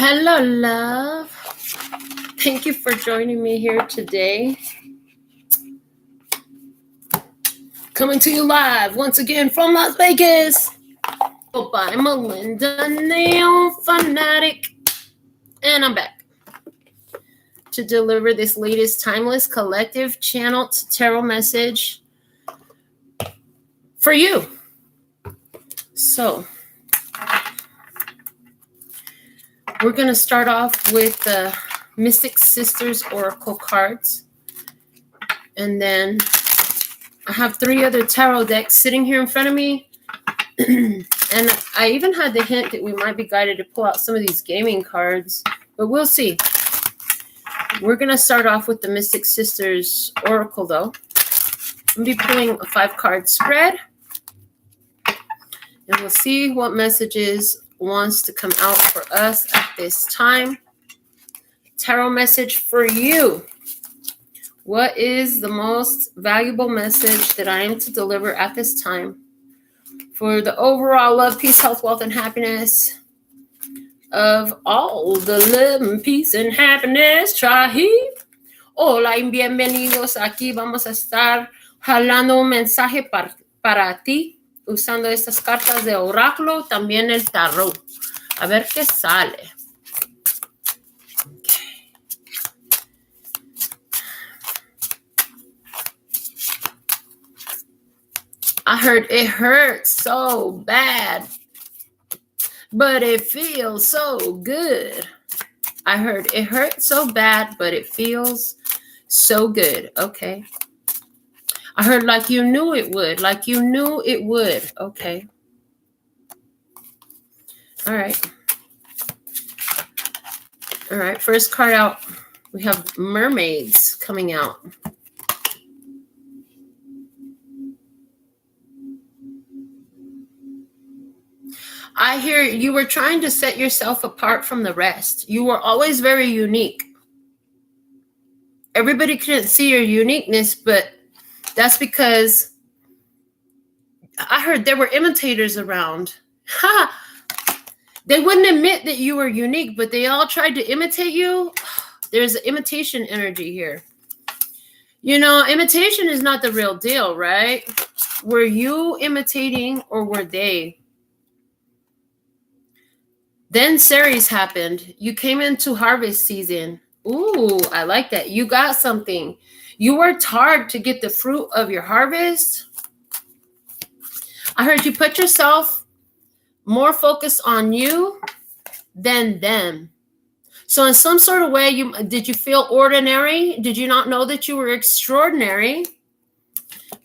Hello, love. Thank you for joining me here today. Coming to you live once again from Las Vegas by Melinda NailFanatic. And I'm back to deliver this latest timeless collective channeled tarot message for you. So, we're going to start off with the Mystic Sisters Oracle cards. And then I have 3 other tarot decks sitting here in front of me. And I even had the hint that we might be guided to pull out some of these gaming cards. But we'll see. We're going to start off with the Mystic Sisters Oracle, though. I'm going to be pulling a 5-card spread. And we'll see what messages wants to come out for us at this time. Tarot message for you. What is the most valuable message that I am to deliver at this time for the overall love, peace, health, wealth, and happiness of all the love, peace, and happiness tribe? Hola y bienvenidos. Aquí vamos a estar jalando un mensaje para ti, usando estas cartas de oráculo, también el tarot. A ver qué sale. Okay. I heard it hurts so bad, but it feels so good. I heard it hurts so bad, but it feels so good. Okay. I heard like you knew it would. Like you knew it would. Okay. All right. All right. First card out. We have mermaids coming out. I hear you were trying to set yourself apart from the rest. You were always very unique. Everybody couldn't see your uniqueness, but that's because I heard there were imitators around. Ha! They wouldn't admit that you were unique, but they all tried to imitate you. There's imitation energy here. You know, imitation is not the real deal, right? Were you imitating or were they? Then Ceres happened. You came into harvest season. Ooh, I like that. You got something. You worked hard to get the fruit of your harvest. I heard you put yourself more focused on you than them. So in some sort of way, did you feel ordinary? Did you not know that you were extraordinary?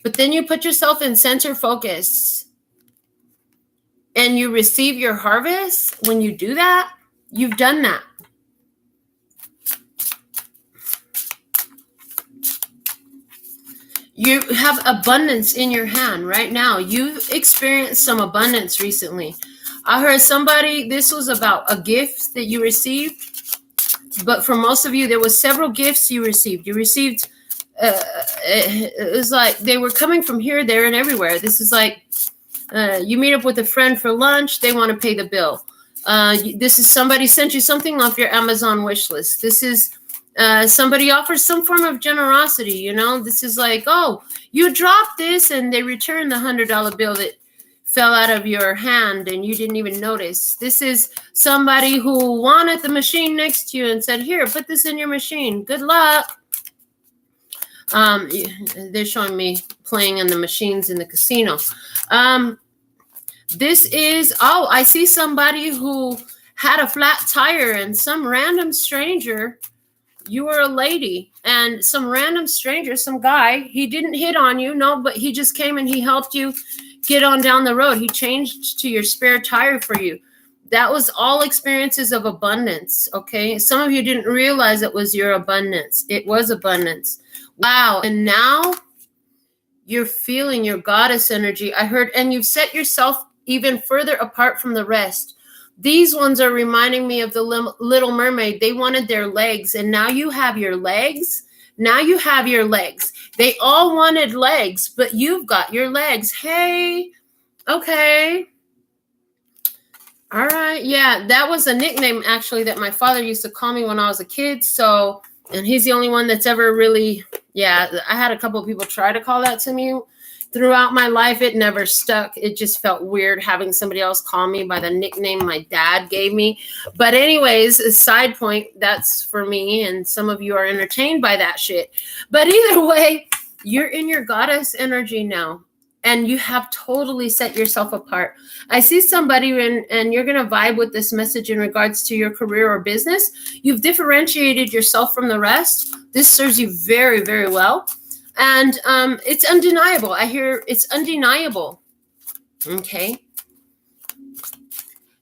But then you put yourself in center focus and you receive your harvest. When you do that, you've done that. You have abundance in your hand right now. You've experienced some abundance recently. I heard somebody, this was about a gift that you received. But for most of you, there was several gifts you received. You received, it was like they were coming from here, there, and everywhere. This is like you meet up with a friend for lunch. They want to pay the bill. This is somebody sent you something off your Amazon wish list. This is somebody offers some form of generosity, you know. This is like, oh, you dropped this and they returned the $100 bill that fell out of your hand and you didn't even notice. This is somebody who wanted the machine next to you and said, here, put this in your machine. Good luck. They're showing me playing in the machines in the casino. This is, oh, I see somebody who had a flat tire and some random stranger. You were a lady and some random stranger, some guy, he didn't hit on you, no, but he just came and he helped you get on down the road. He changed to your spare tire for you. That was all experiences of abundance, okay? Some of you didn't realize it was your abundance. It was abundance. Wow. And now you're feeling your goddess energy. I heard, and you've set yourself even further apart from the rest. These ones are reminding me of the Little Mermaid. They wanted their legs, and now you have your legs. Now you have your legs. They all wanted legs, but you've got your legs. Hey, okay. All right. Yeah, that was a nickname actually that my father used to call me when I was a kid. So, and he's the only one that's ever really, yeah, I had a couple of people try to call that to me throughout my life. It never stuck. It just felt weird having somebody else call me by the nickname my dad gave me. But anyways, a side point, that's for me. And some of you are entertained by that shit. But either way, you're in your goddess energy now. And you have totally set yourself apart. I see somebody and you're going to vibe with this message in regards to your career or business. You've differentiated yourself from the rest. This serves you very, very well. And it's undeniable. I hear it's undeniable. Okay.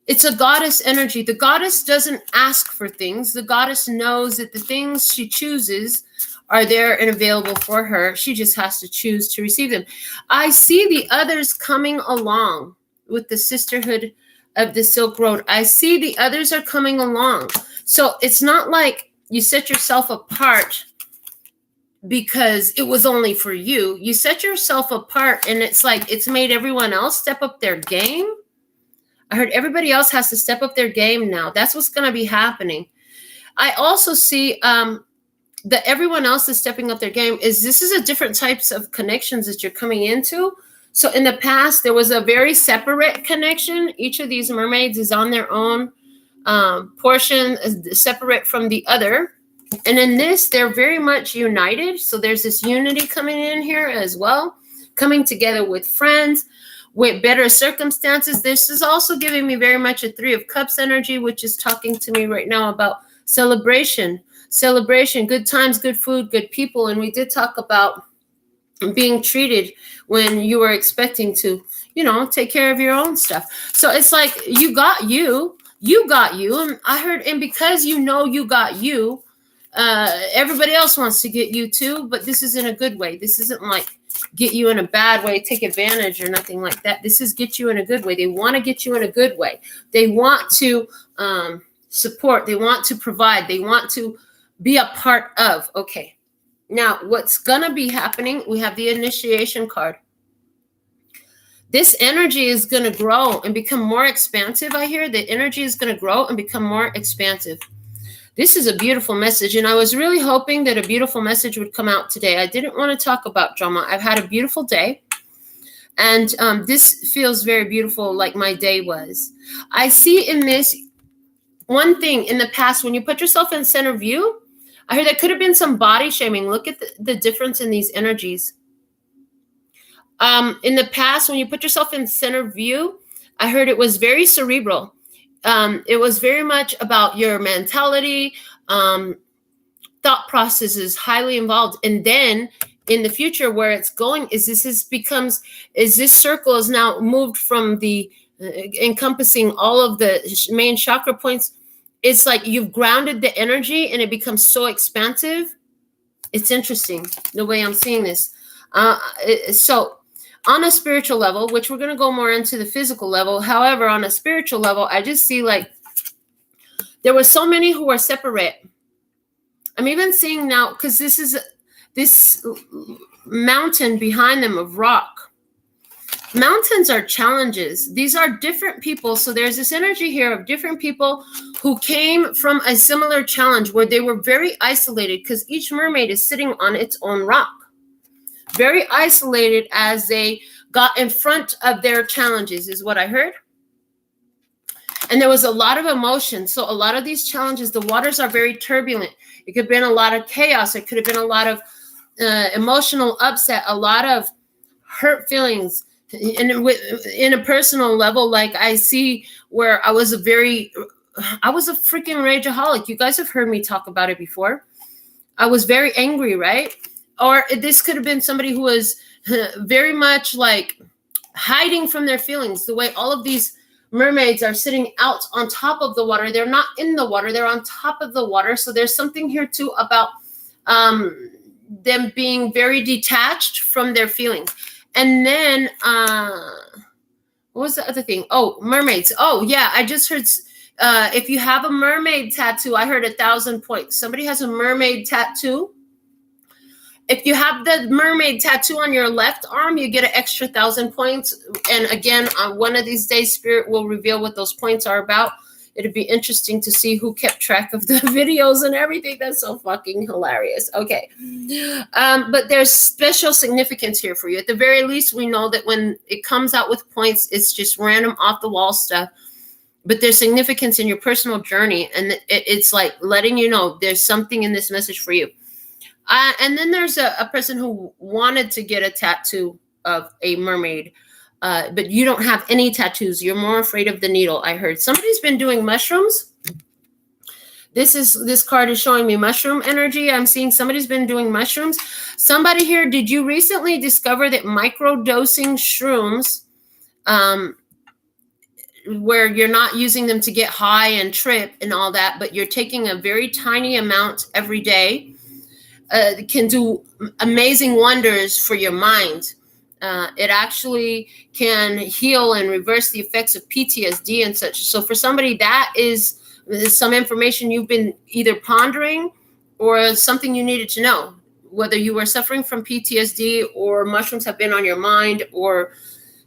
It's a goddess energy. The goddess doesn't ask for things. The goddess knows that the things she chooses are there and available for her. She just has to choose to receive them. I see the others coming along with the sisterhood of the Silk Road. I see the others are coming along. So it's not like you set yourself apart because it was only for you. You set yourself apart and it's like it's made everyone else step up their game. I heard everybody else has to step up their game now. That's what's going to be happening. I also see that everyone else is stepping up their game. This is a different types of connections that you're coming into. So in the past, there was a very separate connection. Each of these mermaids is on their own portion, separate from the other. And in this, they're very much united. So there's this unity coming in here as well, coming together with friends, with better circumstances. This is also giving me very much a 3 of Cups energy, which is talking to me right now about celebration, good times, good food, good people. And we did talk about being treated when you were expecting to, take care of your own stuff. So it's like you got you. And I heard, and because you got you, everybody else wants to get you too, but this is in a good way. This isn't like get you in a bad way, take advantage or nothing like that. This is get you in a good way. They want to get you in a good way. They want to support. They want to provide. They want to be a part of. Okay. Now, what's going to be happening, we have the initiation card. This energy is going to grow and become more expansive. I hear the energy is going to grow and become more expansive. This is a beautiful message, and I was really hoping that a beautiful message would come out today. I didn't want to talk about drama. I've had a beautiful day, and this feels very beautiful like my day was. I see in this one thing in the past, when you put yourself in center view, I heard there could have been some body shaming. Look at the difference in these energies. In the past, when you put yourself in center view, I heard it was very cerebral. It was very much about your mentality, thought processes highly involved. And then in the future, where it's going is this circle is now moved from the encompassing all of the main chakra points. It's like you've grounded the energy and it becomes so expansive. It's interesting the way I'm seeing this. So on a spiritual level, which we're going to go more into the physical level. However, on a spiritual level, I just see like there were so many who are separate. I'm even seeing now, because this is this mountain behind them of rock. Mountains are challenges. These are different people. So there's this energy here of different people who came from a similar challenge where they were very isolated because each mermaid is sitting on its own rock. Very isolated as they got in front of their challenges is what I heard. And there was a lot of emotion. So a lot of these challenges, the waters are very turbulent. It could have been a lot of chaos. It could have been a lot of emotional upset, a lot of hurt feelings. And in a personal level, like I see where I was a freaking rageaholic. You guys have heard me talk about it before. I was very angry, right? Or this could have been somebody who was very much like hiding from their feelings, the way all of these mermaids are sitting out on top of the water. They're not in the water. They're on top of the water. So there's something here too about them being very detached from their feelings. And then what was the other thing? Oh, mermaids. Oh, yeah. I just heard if you have a mermaid tattoo, I heard 1,000 points. Somebody has a mermaid tattoo. If you have the mermaid tattoo on your left arm, you get an extra 1,000 points. And again, on one of these days, Spirit will reveal what those points are about. It'd be interesting to see who kept track of the videos and everything. That's so fucking hilarious. Okay. But there's special significance here for you. At the very least, we know that when it comes out with points, it's just random off the wall stuff. But there's significance in your personal journey. And it's like letting you know there's something in this message for you. And then there's a person who wanted to get a tattoo of a mermaid, but you don't have any tattoos. You're more afraid of the needle, I heard. Somebody's been doing mushrooms. This card is showing me mushroom energy. I'm seeing somebody's been doing mushrooms. Somebody here, did you recently discover that microdosing shrooms, where you're not using them to get high and trip and all that, but you're taking a very tiny amount every day, can do amazing wonders for your mind. It actually can heal and reverse the effects of PTSD and such. So for somebody, that is some information you've been either pondering or something you needed to know, whether you were suffering from PTSD or mushrooms have been on your mind or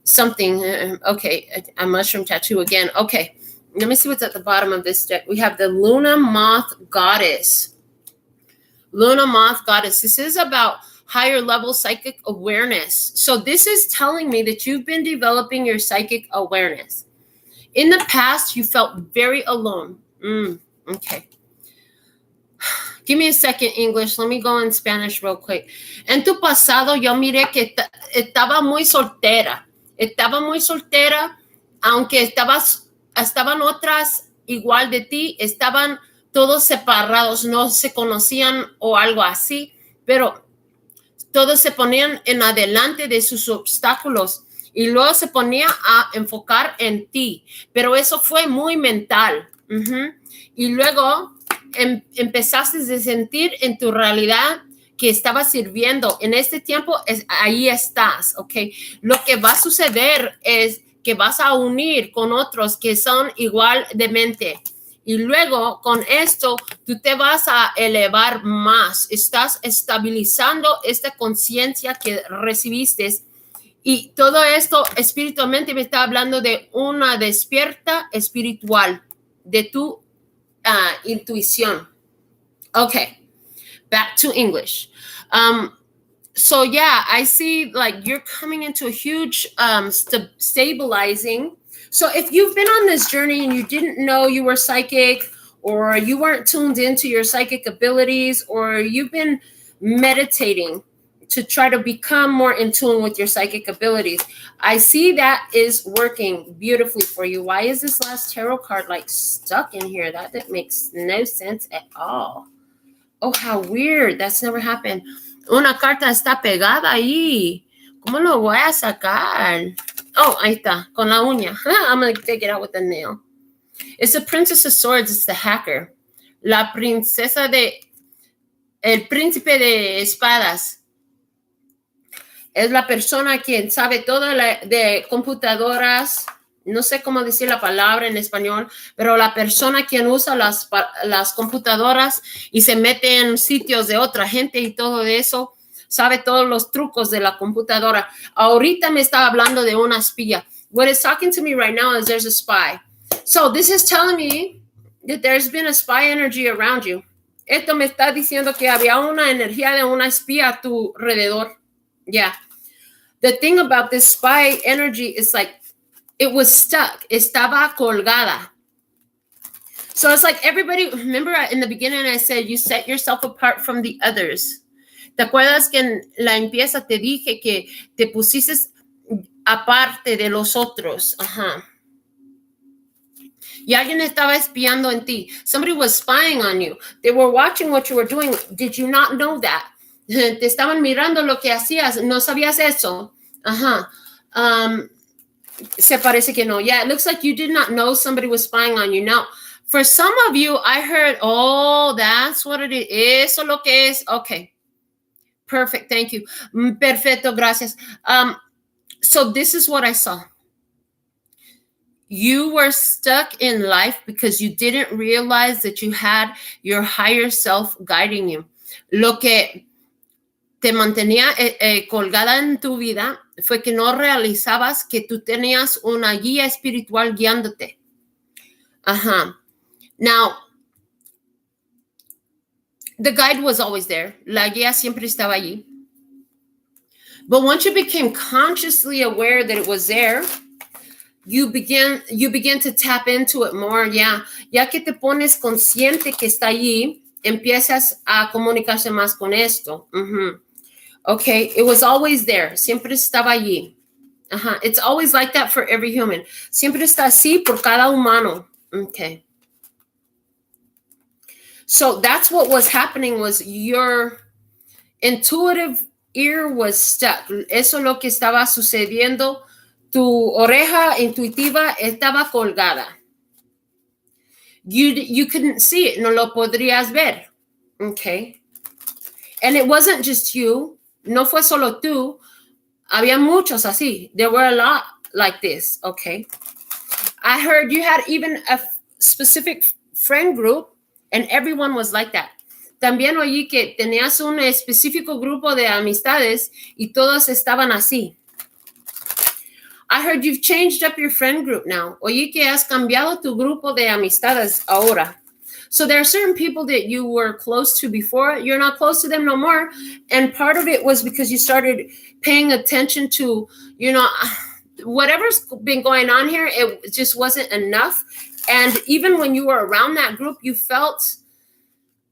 something. Okay, a mushroom tattoo again. Okay, let me see what's at the bottom of this deck. We have the Luna Moth Goddess. Luna Moth Goddess. This is about higher level psychic awareness. So this is telling me that you've been developing your psychic awareness. In the past, you felt very alone. Okay. Give me a second, English. Let me go in Spanish real quick. En tu pasado, yo miré que estaba muy soltera. Estaba muy soltera, aunque estaban otras igual de ti, estaban todos separados, no se conocían o algo así, pero todos se ponían en adelante de sus obstáculos y luego se ponía a enfocar en ti, pero eso fue muy mental. Y luego empezaste a sentir en tu realidad que estabas sirviendo. En este tiempo, ahí estás, ¿ok? Lo que va a suceder es que vas a unir con otros que son igual de mente. Y luego, con esto, tú te vas a elevar más. Estás estabilizando esta conciencia que recibiste. Y todo esto espiritualmente me está hablando de una despierta espiritual, de tu intuición. Okay, back to English. So yeah, I see like you're coming into a huge stabilizing. So if you've been on this journey and you didn't know you were psychic, or you weren't tuned into your psychic abilities, or you've been meditating to try to become more in tune with your psychic abilities, I see that is working beautifully for you. Why is this last tarot card like stuck in here? That makes no sense at all. Oh, how weird. That's never happened. Una carta está pegada ahí. ¿Cómo lo voy a sacar? Oh, ahí está, con la uña. I'm going to take it out with the nail. It's the Princess of Swords. It's the hacker. La princesa el príncipe de espadas. Es la persona quien sabe todo de computadoras. No sé cómo decir la palabra en español, pero la persona quien usa las computadoras y se mete en sitios de otra gente y todo eso, sabe todos los trucos de la computadora. Ahorita me está hablando de una espía. What is talking to me right now is there's a spy. So this is telling me that there's been a spy energy around you. Esto me está diciendo que había una energía de una espía a tu alrededor. Yeah. The thing about this spy energy is like, it was stuck. Estaba colgada. So it's like everybody, remember in the beginning I said you set yourself apart from the others. ¿Te acuerdas que en la empieza te dije que te pusiste aparte de los otros? Ajá. Y alguien estaba espiando en ti. Somebody was spying on you. They were watching what you were doing. Did you not know that? Te estaban mirando lo que hacías. ¿No sabías eso? Ajá. Se parece que no. Yeah, it looks like you did not know somebody was spying on you. Now, for some of you, I heard, oh, that's what it is. Eso lo que es. Okay. Perfect. Thank you. Perfecto. Gracias. So this is what I saw. You were stuck in life because you didn't realize that you had your higher self guiding you. Lo que te mantenía colgada en tu vida fue que no realizabas que tú tenías una guía espiritual guiándote. Ajá. Now, the guide was always there. La guía siempre estaba allí. But once you became consciously aware that it was there, you begin to tap into it more. Ya que te pones consciente que está allí, empiezas a comunicarse más con esto. Okay, it was always there. Siempre estaba allí. It's always like that for every human. Siempre está así por cada humano. Okay. So that's what was happening, was your intuitive ear was stuck. Eso es lo que estaba sucediendo. Tu oreja intuitiva estaba colgada. You couldn't see it. No lo podrías ver. Okay. And it wasn't just you. No fue solo tú. Había muchos así. There were a lot like this. Okay. I heard you had even a specific friend group, and everyone was like that. También oí que tenías un específico grupo de amistades y todos estaban así. I heard you've changed up your friend group now. Oí que has cambiado tu grupo de amistades ahora. So there are certain people that you were close to before. You're not close to them no more. And part of it was because you started paying attention to, whatever's been going on here, it just wasn't enough. And even when you were around that group, you felt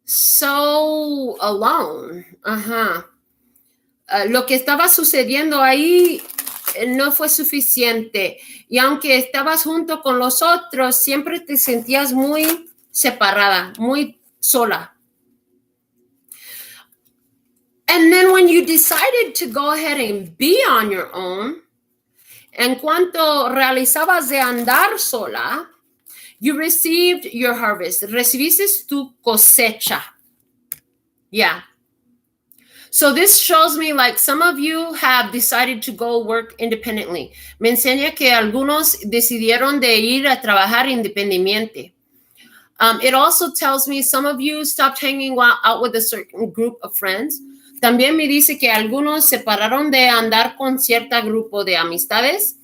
so alone. Lo que estaba sucediendo ahí no fue suficiente. Y aunque estabas junto con los otros, siempre te sentías muy separada, muy sola. And then when you decided to go ahead and be on your own, en cuanto realizabas de andar sola, you received your harvest. Recibiste tu cosecha. Yeah. So this shows me like some of you have decided to go work independently. Me enseña que algunos decidieron de ir a trabajar independientemente. It also tells me some of you stopped hanging out with a certain group of friends. También me dice que algunos se pararon de andar con cierto grupo de amistades.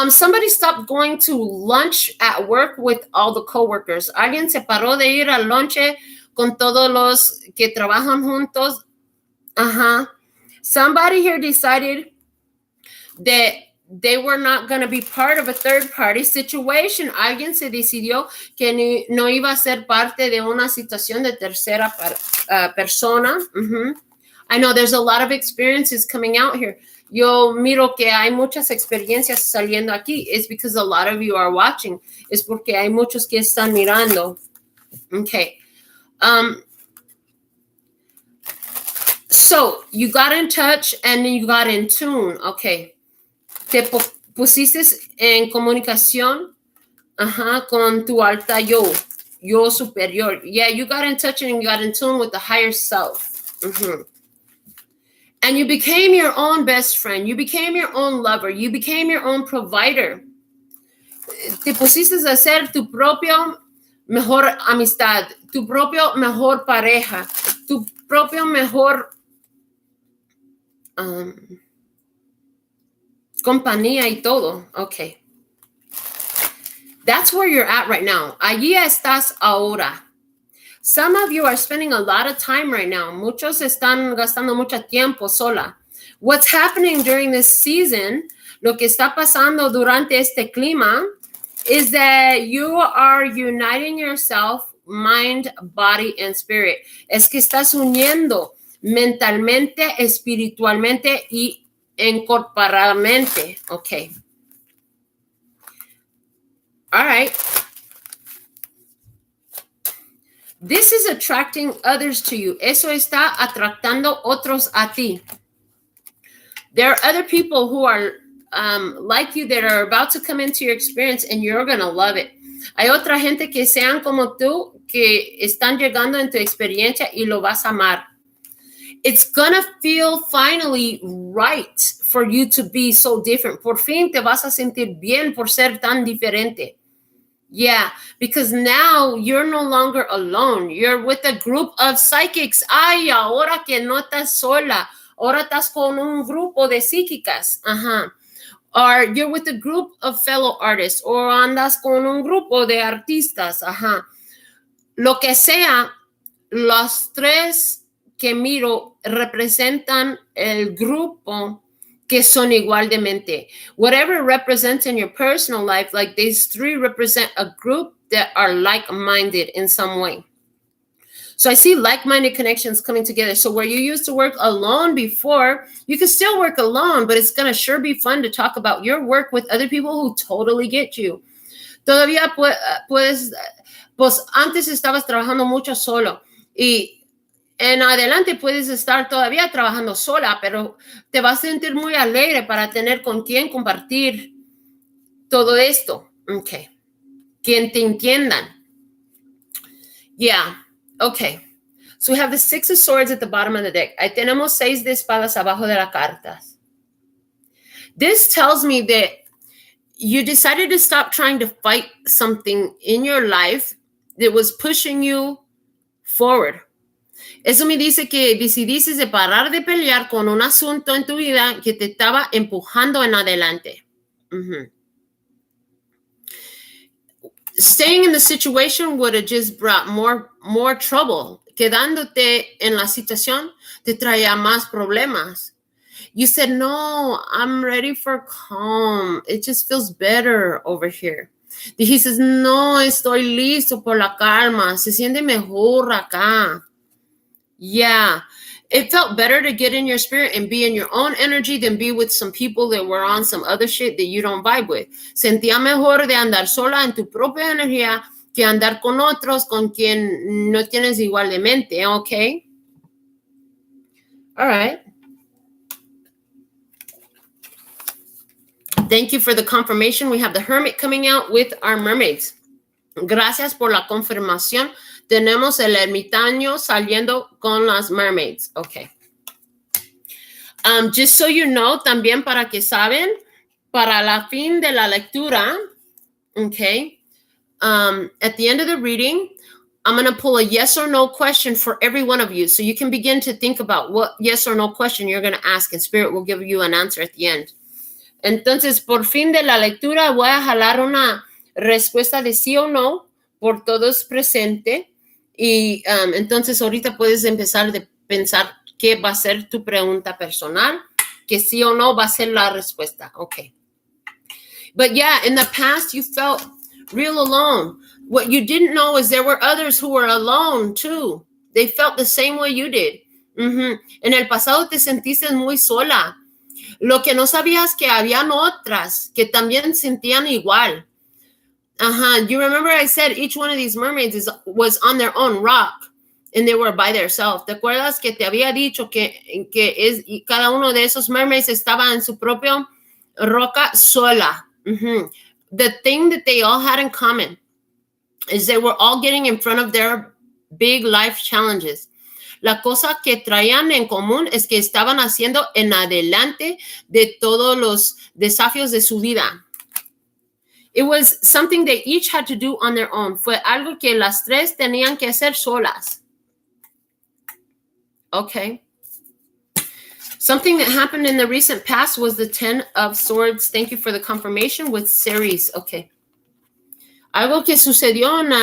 Somebody stopped going to lunch at work with all the coworkers. Alguien se paró de ir al lonche con todos los que trabajan juntos. Somebody here decided that they were not going to be part of a third-party situation. Alguien se decidió que no iba a ser parte de una situación de tercera persona. I know there's a lot of experiences coming out here. Yo miro que hay muchas experiencias saliendo aquí. It's because a lot of you are watching. Es porque hay muchos que están mirando. Okay. So you got in touch and then you got in tune. Okay. Te pusiste en comunicación con tu alta yo superior. Yeah, you got in touch and you got in tune with the higher self. And you became your own best friend. You became your own lover. You became your own provider. Te pusiste a ser tu propio mejor amistad, tu propio mejor pareja, tu propio mejor compañía y todo. Okay. That's where you're at right now. Allí estás ahora. Some of you are spending a lot of time right now. Muchos están gastando mucho tiempo sola. What's happening during this season, lo que está pasando durante este clima, is that you are uniting yourself, mind, body, and spirit. Es que estás uniendo mentalmente, espiritualmente y incorporadamente. Okay. All right. This is attracting others to you. Eso está atractando otros a ti. There are other people who are like you that are about to come into your experience and you're going to love it. Hay otra gente que sean como tú que están llegando en tu experiencia y lo vas a amar. It's going to feel finally right for you to be so different. Por fin te vas a sentir bien por ser tan diferente. Yeah, because now you're no longer alone. You're with a group of psychics. Ay, ahora que no estás sola. Ahora estás con un grupo de psíquicas. Ajá. Or you're with a group of fellow artists. O andas con un grupo de artistas. Ajá. Lo que sea, los tres que miro representan el grupo que son igual de mente. Whatever represents in your personal life, like these three represent a group that are like-minded in some way. So I see like-minded connections coming together. So where you used to work alone before, you can still work alone, but it's going to sure be fun to talk about your work with other people who totally get you. Todavía puedes, pues antes estabas trabajando mucho solo y en adelante puedes estar todavía trabajando sola, pero te vas a sentir muy alegre para tener con quien compartir todo esto. Okay. Quien te entiendan. Yeah. Okay. So we have the 6 of Swords at the bottom of the deck. Ahí tenemos 6 de espadas abajo de las cartas. This tells me that you decided to stop trying to fight something in your life that was pushing you forward. Eso me dice que decidiste de parar de pelear con un asunto en tu vida que te estaba empujando en adelante. Mm-hmm. Staying in the situation would have just brought more trouble. Quedándote en la situación te traía más problemas. You said, no, I'm ready for calm. It just feels better over here. Dijiste, no, estoy listo por la calma. Se siente mejor acá. Yeah. It felt better to get in your spirit and be in your own energy than be with some people that were on some other shit that you don't vibe with. Sentía mejor de andar sola en tu propia energía que andar con otros con quien no tienes igual de mente, okay? All right. Thank you for the confirmation. We have the Hermit coming out with our mermaids. Gracias por la confirmación. Tenemos el ermitaño saliendo con las mermaids. Okay. Just so you know, también para que saben, para la fin de la lectura, okay, at the end of the reading, I'm going to pull a yes or no question for every one of you. So you can begin to think about what yes or no question you're going to ask, and Spirit will give you an answer at the end. Entonces, por fin de la lectura, voy a jalar una respuesta de sí o no por todos presentes. Y entonces ahorita puedes empezar de pensar qué va a ser tu pregunta personal, que sí o no va a ser la respuesta. Okay. But yeah, in the past, you felt real alone. What you didn't know is there were others who were alone too. They felt the same way you did. Mm-hmm. En el pasado te sentiste muy sola. Lo que no sabías que habían otras que también sentían igual. You remember I said each one of these mermaids was on their own rock and they were by themselves. ¿Te acuerdas que te había dicho que cada uno de esos mermaids estaba en su propia roca sola? Mm-hmm. The thing that they all had in common is they were all getting in front of their big life challenges. La cosa que traían en común es que estaban haciendo en adelante de todos los desafíos de su vida. It was something they each had to do on their own. Fue algo que las tres tenían que hacer solas. Okay. Something that happened in the recent past was the 10 of Swords. Thank you for the confirmation with Ceres. Okay. Algo que sucedió en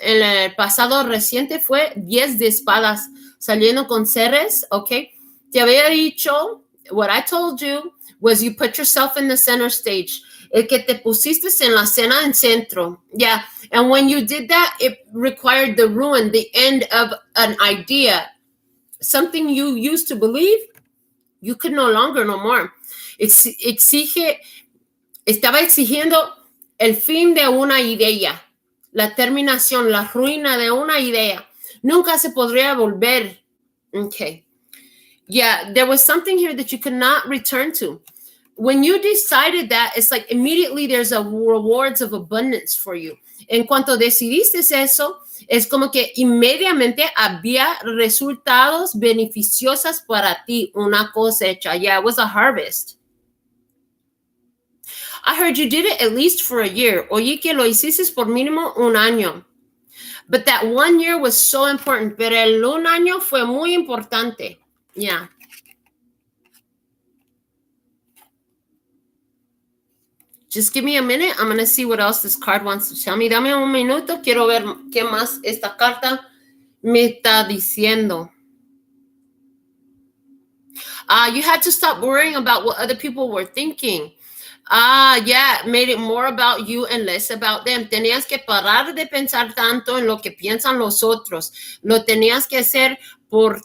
el pasado reciente fue 10 de espadas saliendo con Ceres. Okay. Te había dicho, what I told you was you put yourself in the center stage. El que te pusiste en la escena en centro. Yeah. And when you did that, it required the ruin, the end of an idea. Something you used to believe, you could no longer, no more. Estaba exigiendo el fin de una idea, la terminación, la ruina de una idea. Nunca se podría volver. Okay. Yeah, there was something here that you could not return to. When you decided that, it's like immediately there's a rewards of abundance for you. En cuanto decidiste eso, es como que inmediatamente había resultados beneficiosos para ti, una cosecha. Yeah, it was a harvest. I heard you did it at least for a year. Oye, que lo hiciste por mínimo un año. But that 1 year was so important. Pero el un año fue muy importante. Yeah. Just give me a minute. I'm going to see what else this card wants to tell me. Dame un minuto. Quiero ver qué más esta carta me está diciendo. You had to stop worrying about what other people were thinking. Yeah, made it more about you and less about them. Tenías que parar de pensar tanto en lo que piensan los otros. Lo tenías que hacer por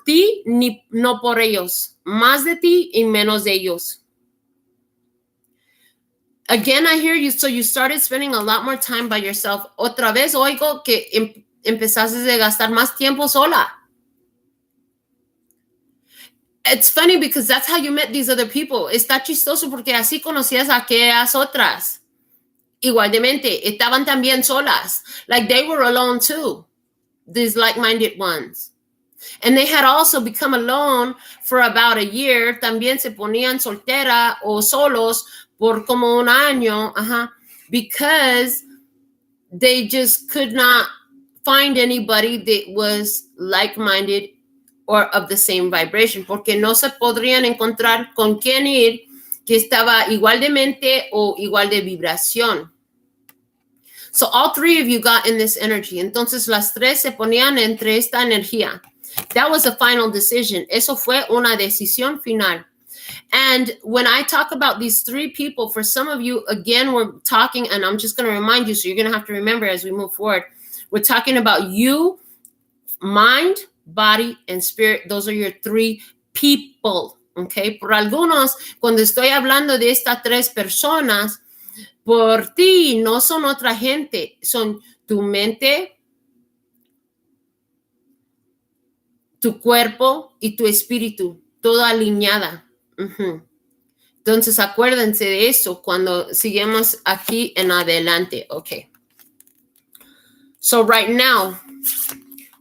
ti, no por ellos. Más de ti y menos de ellos. Again, I hear you. So you started spending a lot more time by yourself. Otra vez oigo que empezaste a gastar más tiempo sola. It's funny because that's how you met these other people. Está chistoso porque así conocías a aquellas otras. Igualmente, estaban también solas. Like they were alone too. These like-minded ones. And they had also become alone for about a year. También se ponían soltera o solos por como un año. Because they just could not find anybody that was like-minded or of the same vibration, porque no se podrían encontrar con quien ir que estaba igual de mente o igual de vibración. So all three of you got in this energy. Entonces las tres se ponían entre esta energía. That was a final decision. Eso fue una decisión final. And when I talk about these three people, for some of you, again, we're talking, and I'm just going to remind you, so you're going to have to remember as we move forward, we're talking about you, mind, body, and spirit. Those are your three people, okay? Por algunos, cuando estoy hablando de estas tres personas, por ti no son otra gente, son tu mente, tu cuerpo y tu espíritu, toda alineada. Entonces, acuérdense de eso cuando sigamos aquí en adelante, okay? So right now,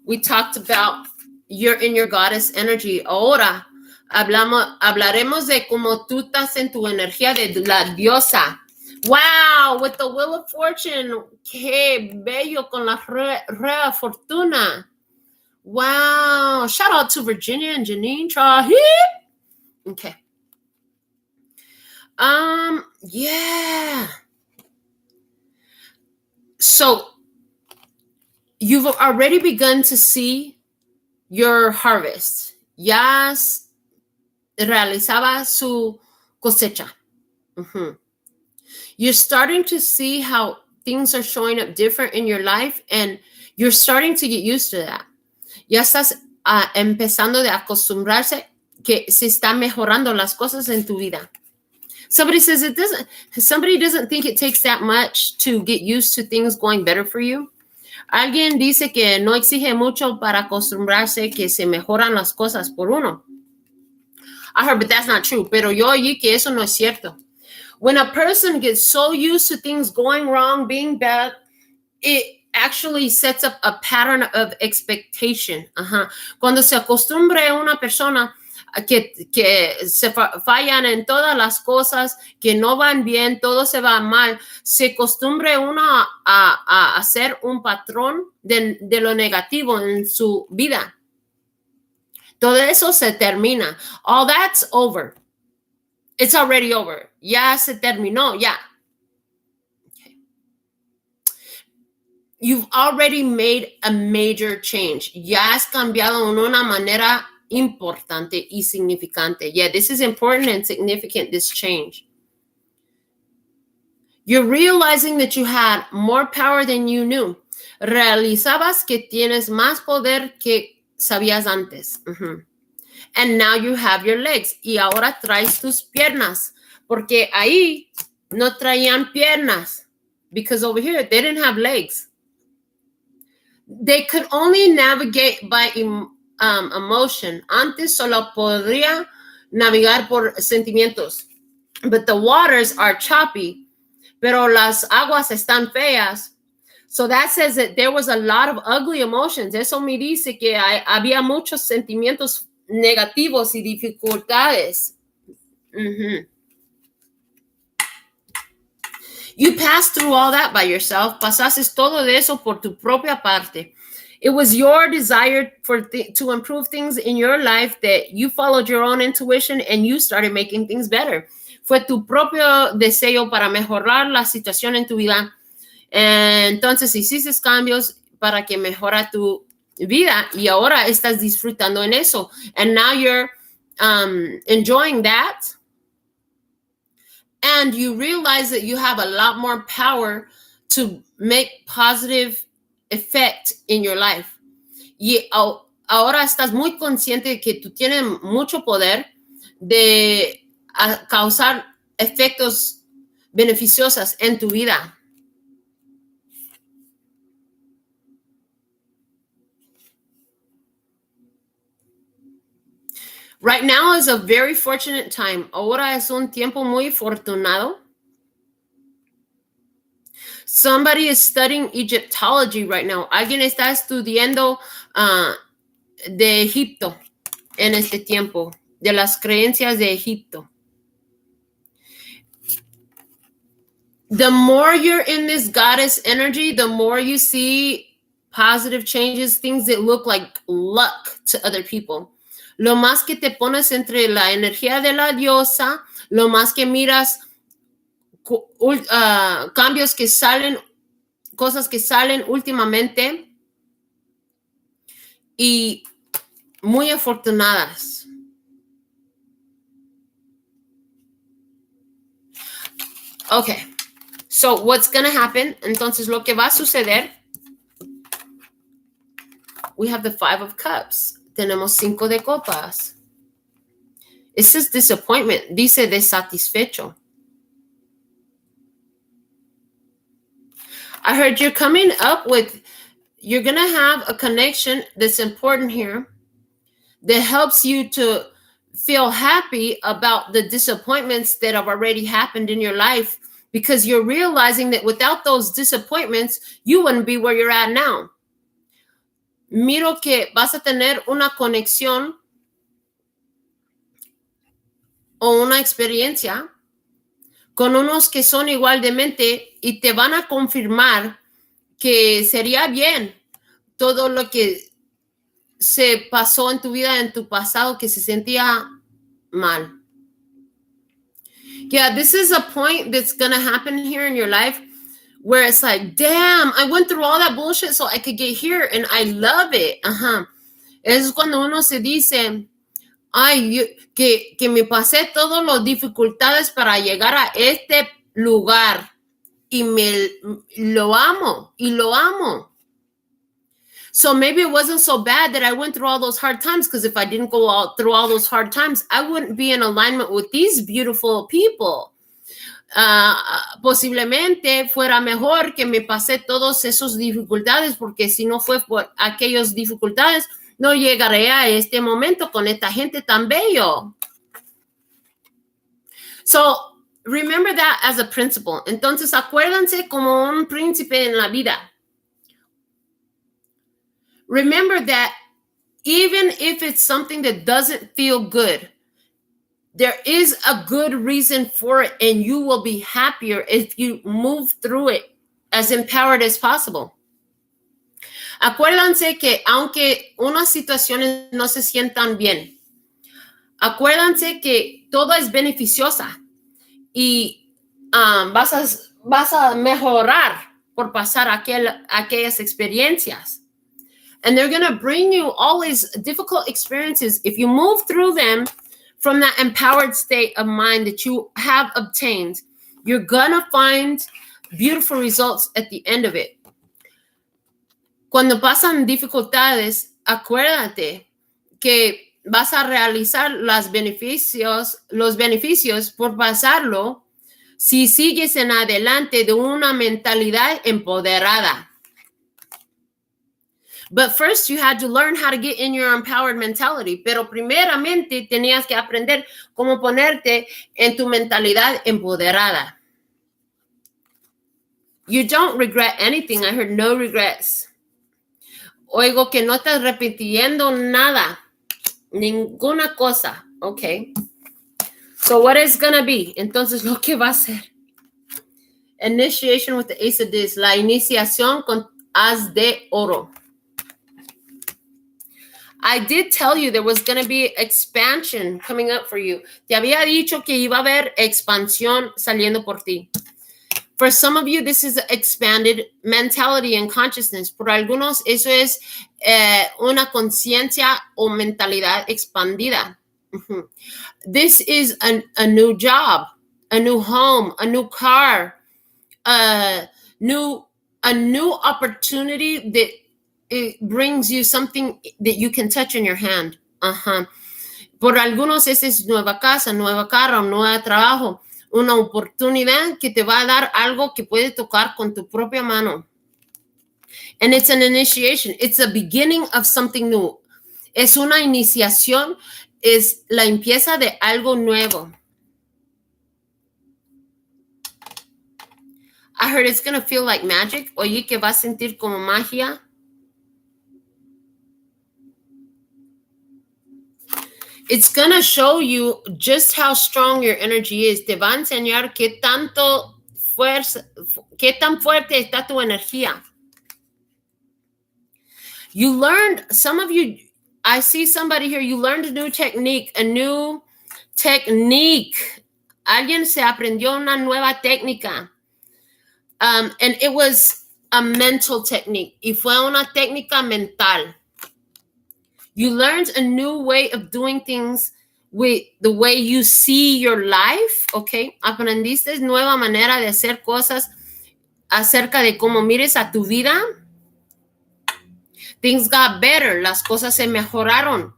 we talked about you're in your goddess energy. Ahora hablaremos de cómo tú estás en tu energía de la diosa. Wow, with the Wheel of Fortune. Qué bello con la Rea Fortuna. Wow. Shout out to Virginia and Janine. Okay. Yeah. So you've already begun to see your harvest. Ya realizaba su cosecha. You're starting to see how things are showing up different in your life, and you're starting to get used to that. Ya estás empezando de acostumbrarse que se están mejorando las cosas en tu vida. Somebody doesn't think it takes that much to get used to things going better for you. Alguien dice que no exige mucho para acostumbrarse que se mejoran las cosas por uno. I heard, but that's not true. Pero yo oí que eso no es cierto. When a person gets so used to things going wrong, being bad, it actually sets up a pattern of expectation. Cuando se acostumbre una persona que se fallan en todas las cosas, que no van bien, todo se va mal, se acostumbre uno a hacer un patrón de lo negativo en su vida. Todo eso se termina. All that's over. It's already over. Ya se terminó, ya. Okay. You've already made a major change. Ya has cambiado en una manera importante y significante. Yeah, this is important and significant, this change. You're realizing that you had more power than you knew. Realizabas que tienes más poder que sabías antes. And now you have your legs. Y ahora traes tus piernas. Porque ahí no traían piernas. Because over here, they didn't have legs. They could only navigate by emotion. Antes solo podría navegar por sentimientos. But the waters are choppy. Pero las aguas están feas. So that says that there was a lot of ugly emotions. Eso me dice que había muchos sentimientos negativos y dificultades. You passed through all that by yourself. Pasaste todo de eso por tu propia parte. It was your desire to improve things in your life that you followed your own intuition and you started making things better. Fue tu propio deseo para mejorar la situación en tu vida. Entonces hiciste cambios para que mejora tu vida y ahora estás disfrutando en eso. And now you're enjoying that. And you realize that you have a lot more power to make positive effect in your life. Y ahora estás muy consciente de que tú tienes mucho poder de causar efectos beneficiosos en tu vida. Right now is a very fortunate time. Ahora es un tiempo muy afortunado. Somebody is studying Egyptology right now. Alguien está estudiando de Egipto en este tiempo, de las creencias de Egipto. The more you're in this goddess energy, the more you see positive changes, things that look like luck to other people. Lo más que te pones entre la energía de la diosa, lo más que miras cambios que salen, cosas que salen últimamente y muy afortunadas. Okay, so what's going to happen? Entonces lo que va a suceder, we have the 5 of Cups. Tenemos 5 de copas. It says disappointment. Dice desatisfecho. I heard you're coming up with, you're going to have a connection that's important here that helps you to feel happy about the disappointments that have already happened in your life, because you're realizing that without those disappointments, you wouldn't be where you're at now. Miro que vas a tener una conexión o una experiencia con unos que son igual de mente y te van a confirmar que sería bien todo lo que se pasó en tu vida, en tu pasado, que se sentía mal. Yeah, this is a point that's going to happen here in your life where it's like, damn, I went through all that bullshit so I could get here and I love it. Es cuando uno se dice, ay, que me pasé todas las dificultades para llegar a este lugar y lo amo y lo amo. So maybe it wasn't so bad that I went through all those hard times, because if I didn't go through all those hard times, I wouldn't be in alignment with these beautiful people. Posiblemente fuera mejor que me pasé todas esas dificultades, porque si no fue por aquellas dificultades, no llegaré a este momento con esta gente tan bello. So, remember that as a principle. Entonces, acuérdense como un príncipe en la vida. Remember that even if it's something that doesn't feel good, there is a good reason for it, and you will be happier if you move through it as empowered as possible. Acuérdense que aunque unas situaciones no se sientan bien, acuérdense que todo es beneficiosa y vas a mejorar por pasar aquellas experiencias. And they're going to bring you all these difficult experiences. If you move through them from that empowered state of mind that you have obtained, you're going to find beautiful results at the end of it. Cuando pasan dificultades, acuérdate que vas a realizar los beneficios por pasarlo si sigues en adelante de una mentalidad empoderada. But first you had to learn how to get in your empowered mentality. Pero primeramente tenías que aprender cómo ponerte en tu mentalidad empoderada. You don't regret anything. I heard no regrets. Oigo que no estás repitiendo nada. Ninguna cosa. Okay. So what is going to be? Entonces lo que va a ser. Initiation with the Ace of Discs. La iniciación con As de Oro. I did tell you there was going to be expansion coming up for you. Te había dicho que iba a haber expansión saliendo por ti. For some of you, this is expanded mentality and consciousness. Por algunos, eso es una conciencia o mentalidad expandida. This is a new job, a new home, a new car, a new opportunity that it brings you something that you can touch in your hand. Por algunos, esa es nueva casa, nueva carro, nuevo trabajo. Una oportunidad que te va a dar algo que puede tocar con tu propia mano. And it's an initiation. It's a beginning of something new. Es una iniciación, es la empieza de algo nuevo. I heard it's going to feel like magic. Oye, que va a sentir como magia. It's going to show you just how strong your energy is. Te va a enseñar qué tan fuerte está tu energía. You learned, some of you, I see somebody here, you learned a new technique. Alguien se aprendió una nueva técnica. And it was a mental technique. Y fue una técnica mental. You learned a new way of doing things with the way you see your life, okay? Aprendiste nueva manera de hacer cosas acerca de cómo mires a tu vida. Things got better. Las cosas se mejoraron.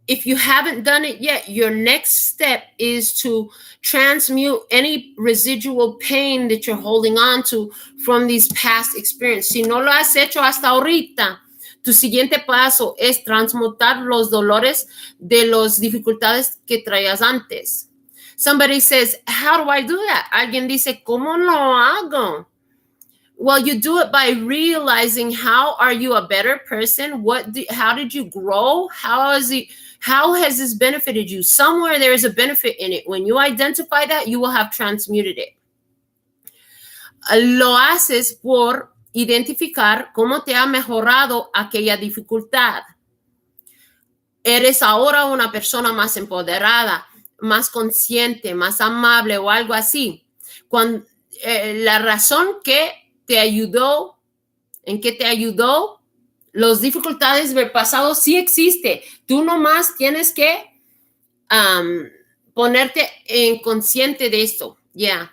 If you haven't done it yet, your next step is to transmute any residual pain that you're holding on to from these past experiences. Si no lo has hecho hasta ahorita, tu siguiente paso es transmutar los dolores de las dificultades que traías antes. Somebody says, how do I do that? Alguien dice, ¿cómo lo hago? Well, you do it by realizing how are you a better person? How did you grow? How has this benefited you? Somewhere there is a benefit in it. When you identify that, you will have transmuted it. Lo haces por identificar cómo te ha mejorado aquella dificultad. Eres ahora una persona más empoderada, más consciente, más amable o algo así. La razón que te ayudó, en que te ayudó, las dificultades del pasado sí existe. Tú nomás tienes que ponerte en consciente de esto. Yeah.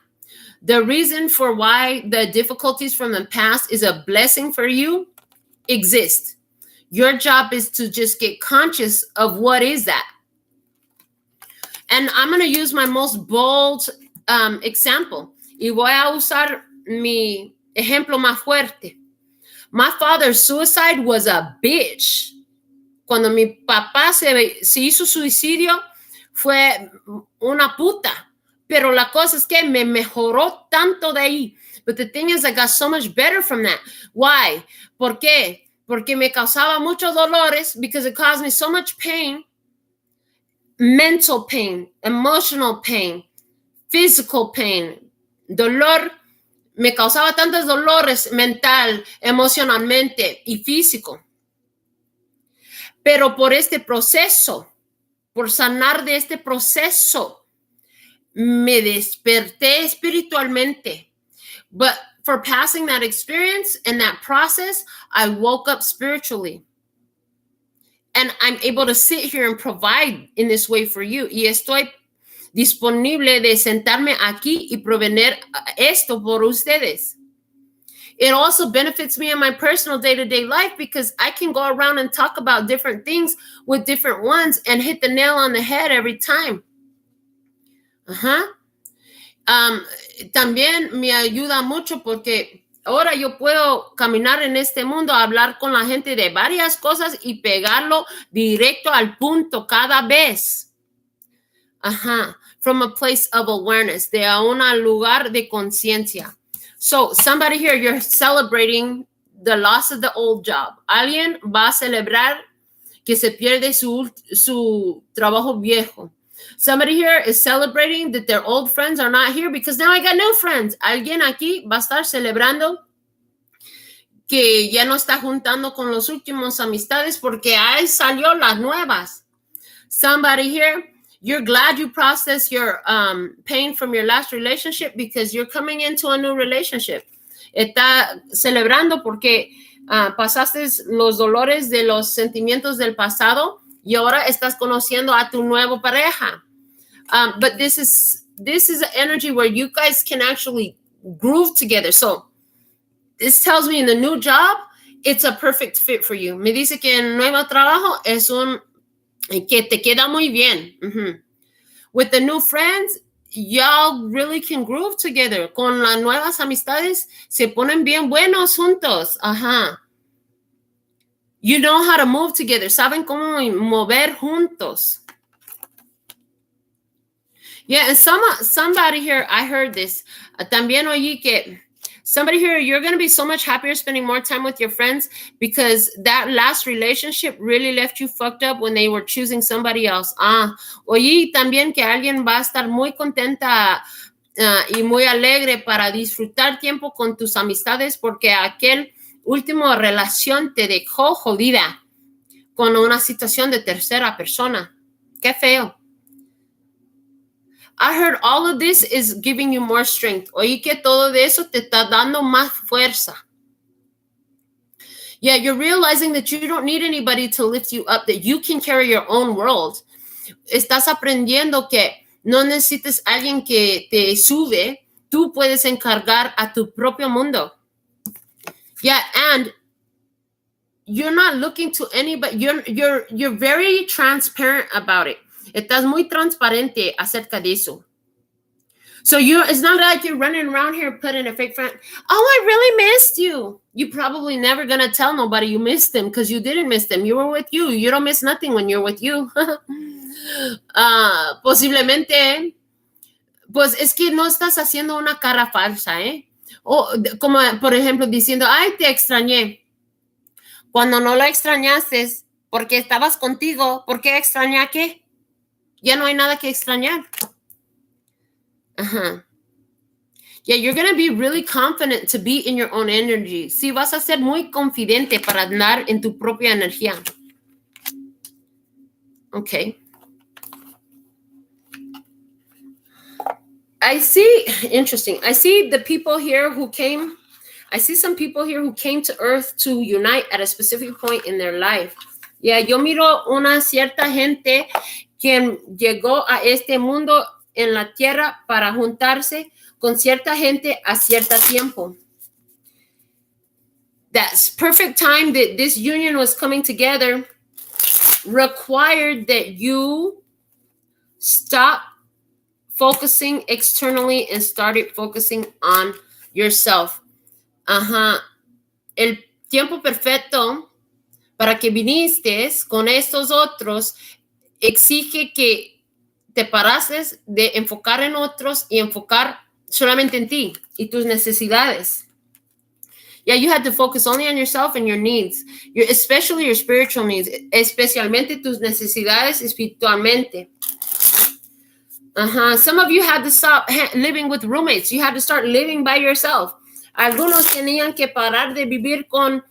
The reason for why the difficulties from the past is a blessing for you exists. Your job is to just get conscious of what is that. And I'm going to use my most bold example. Y voy a usar mi ejemplo más fuerte. My father's suicide was a bitch. Cuando mi papá se hizo suicidio, fue una puta. Pero la cosa es que me mejoró tanto de ahí. But the thing is, I got so much better from that. Why? ¿Por qué? Porque me causaba muchos dolores, because it caused me so much pain. Mental pain, emotional pain, physical pain. Dolor, me causaba tantos dolores mental, emocionalmente y físico. Pero por este proceso, por sanar de este proceso, me desperté espiritualmente. But for passing that experience and that process, I woke up spiritually. And I'm able to sit here and provide in this way for you. Y estoy disponible de sentarme aquí y proveer esto por ustedes. It also benefits me in my personal day-to-day life, because I can go around and talk about different things with different ones and hit the nail on the head every time. También me ayuda mucho porque ahora yo puedo caminar en este mundo, hablar con la gente de varias cosas y pegarlo directo al punto cada vez. From a place of awareness, de un lugar de conciencia. So somebody here, you're celebrating the loss of the old job. Alguien va a celebrar que se pierde su trabajo viejo. Somebody here is celebrating that their old friends are not here because now I got new friends. Alguien aquí va a estar celebrando que ya no está juntando con los últimos amistades porque ahí salió las nuevas. Somebody here, you're glad you processed your pain from your last relationship because you're coming into a new relationship. Está celebrando porque pasaste los dolores de los sentimientos del pasado y ahora estás conociendo a tu nueva pareja. But this is an energy where you guys can actually groove together. So this tells me in the new job, it's a perfect fit for you. Me dice que el nuevo trabajo es que te queda muy bien. Mm-hmm. With the new friends, y'all really can groove together. Con las nuevas amistades, se ponen bien buenos juntos. Ajá. You know how to move together. Saben cómo mover juntos. Yeah, and somebody here, I heard this. También oí que somebody here, you're going to be so much happier spending more time with your friends because that last relationship really left you fucked up when they were choosing somebody else. Oí también que alguien va a estar muy contenta y muy alegre para disfrutar tiempo con tus amistades porque aquel último relación te dejó jodida con una situación de tercera persona. Qué feo. I heard all of this is giving you more strength. Oí que todo de eso te está dando más fuerza. Yeah, you're realizing that you don't need anybody to lift you up, that you can carry your own world. Estás aprendiendo que no necesitas alguien que te sube. Tú puedes encargar a tu propio mundo. Yeah, and you're not looking to anybody. You're very transparent about it. Estás muy transparente acerca de eso. So it's not like you're running around here putting a fake front. Oh, I really missed you. You probably never going to tell nobody you missed them because you didn't miss them. You were with you. You don't miss nothing when you're with you. Posiblemente, pues es que no estás haciendo una cara falsa, ¿eh? O como, por ejemplo, diciendo, ay, te extrañé. Cuando no lo extrañaste porque estabas contigo, ¿por qué extrañar qué? Ya no hay nada que extrañar. Uh-huh. Yeah, you're going to be really confident to be in your own energy. Sí, vas a ser muy confidente para andar en tu propia energía. Okay. I see the people here who came. I see some people here who came to Earth to unite at a specific point in their life. Yeah, yo miro una cierta gente quien llegó a este mundo en la tierra para juntarse con cierta gente a cierto tiempo. That perfect time that this union was coming together required that you stop focusing externally and started focusing on yourself. El tiempo perfecto para que viniste con estos otros exige que te parases de enfocar en otros y enfocar solamente en ti y tus necesidades. Yeah, you had to focus only on yourself and your needs, especially your spiritual needs, especialmente tus necesidades espiritualmente. Some of you had to stop living with roommates. You had to start living by yourself. Algunos tenían que parar de vivir con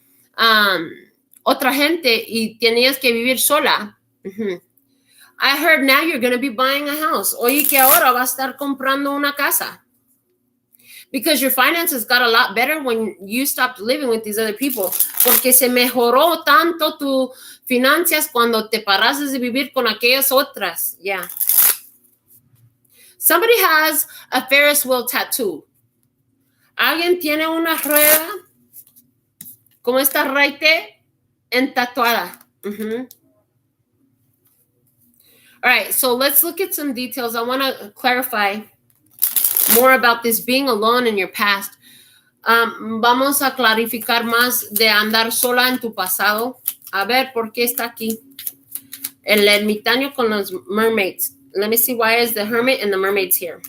otra gente y tenías que vivir sola. I heard now you're going to be buying a house. Oye, que ahora vas a estar comprando una casa. Because your finances got a lot better when you stopped living with these other people. Porque se mejoró tanto tu finanzas cuando te paraste de vivir con aquellas otras. Yeah. Somebody has a Ferris wheel tattoo. Alguien tiene una rueda como esta raite entatuada. All right, so let's look at some details. I want to clarify more about this being alone in your past. Vamos a clarificar más de andar sola en tu pasado. A ver, ¿por qué está aquí? El ermitaño con los mermaids. Let me see, why is the hermit and the mermaids here?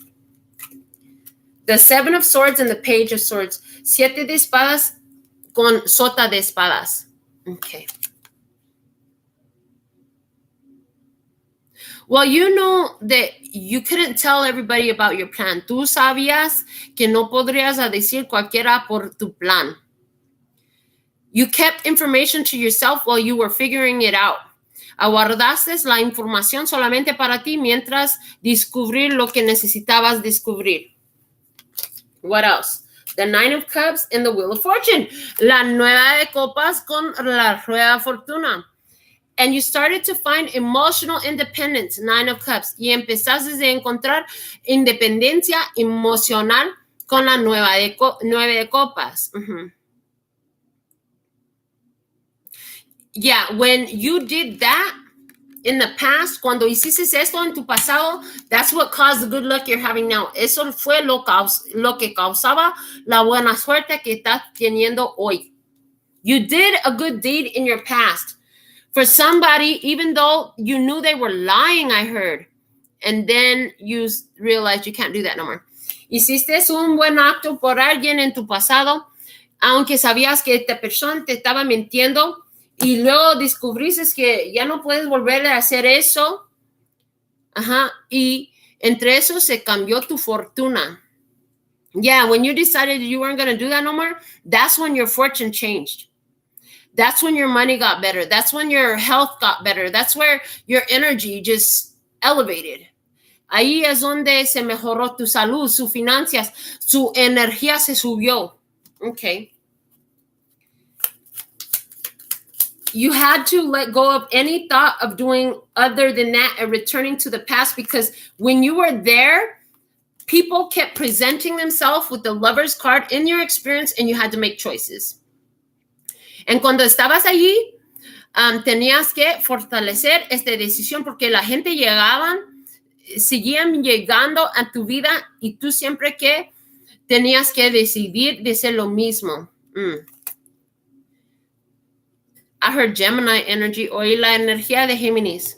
The Seven of Swords and the Page of Swords. 7 de espadas con sota de espadas. Okay. Well, you know that you couldn't tell everybody about your plan. Tú sabías que no podrías decir cualquiera por tu plan. You kept information to yourself while you were figuring it out. Aguardaste la información solamente para ti mientras descubrir lo que necesitabas descubrir. What else? The Nine of Cups and the Wheel of Fortune. La nueva de copas con la rueda de fortuna. And you started to find emotional independence, Nine of Cups. Y empezaste a encontrar independencia emocional con la nueve de copas. Mm-hmm. Yeah, when you did that in the past, cuando hiciste esto en tu pasado, that's what caused the good luck you're having now. Eso fue lo que causaba la buena suerte que estás teniendo hoy. You did a good deed in your past for somebody, even though you knew they were lying, I heard. And then you realized you can't do that no more. Hiciste un buen acto por alguien en tu pasado, aunque sabías que esta persona te estaba mintiendo, y luego descubriste que ya no puedes volver a hacer eso. Ajá. Y entre eso se cambió tu fortuna. Yeah, when you decided you weren't going to do that no more, that's when your fortune changed. That's when your money got better. That's when your health got better. That's where your energy just elevated. Ahí es donde se mejoró tu salud, sus finanzas, su energía se subió. Okay. You had to let go of any thought of doing other than that and returning to the past, because when you were there, people kept presenting themselves with the Lover's card in your experience, and you had to make choices. And cuando estabas allí, tenías que fortalecer esta decisión, porque la gente seguían llegando a tu vida, y tú siempre que tenías que decidir de hacer lo mismo. I heard Gemini energy, oí la energía de Géminis.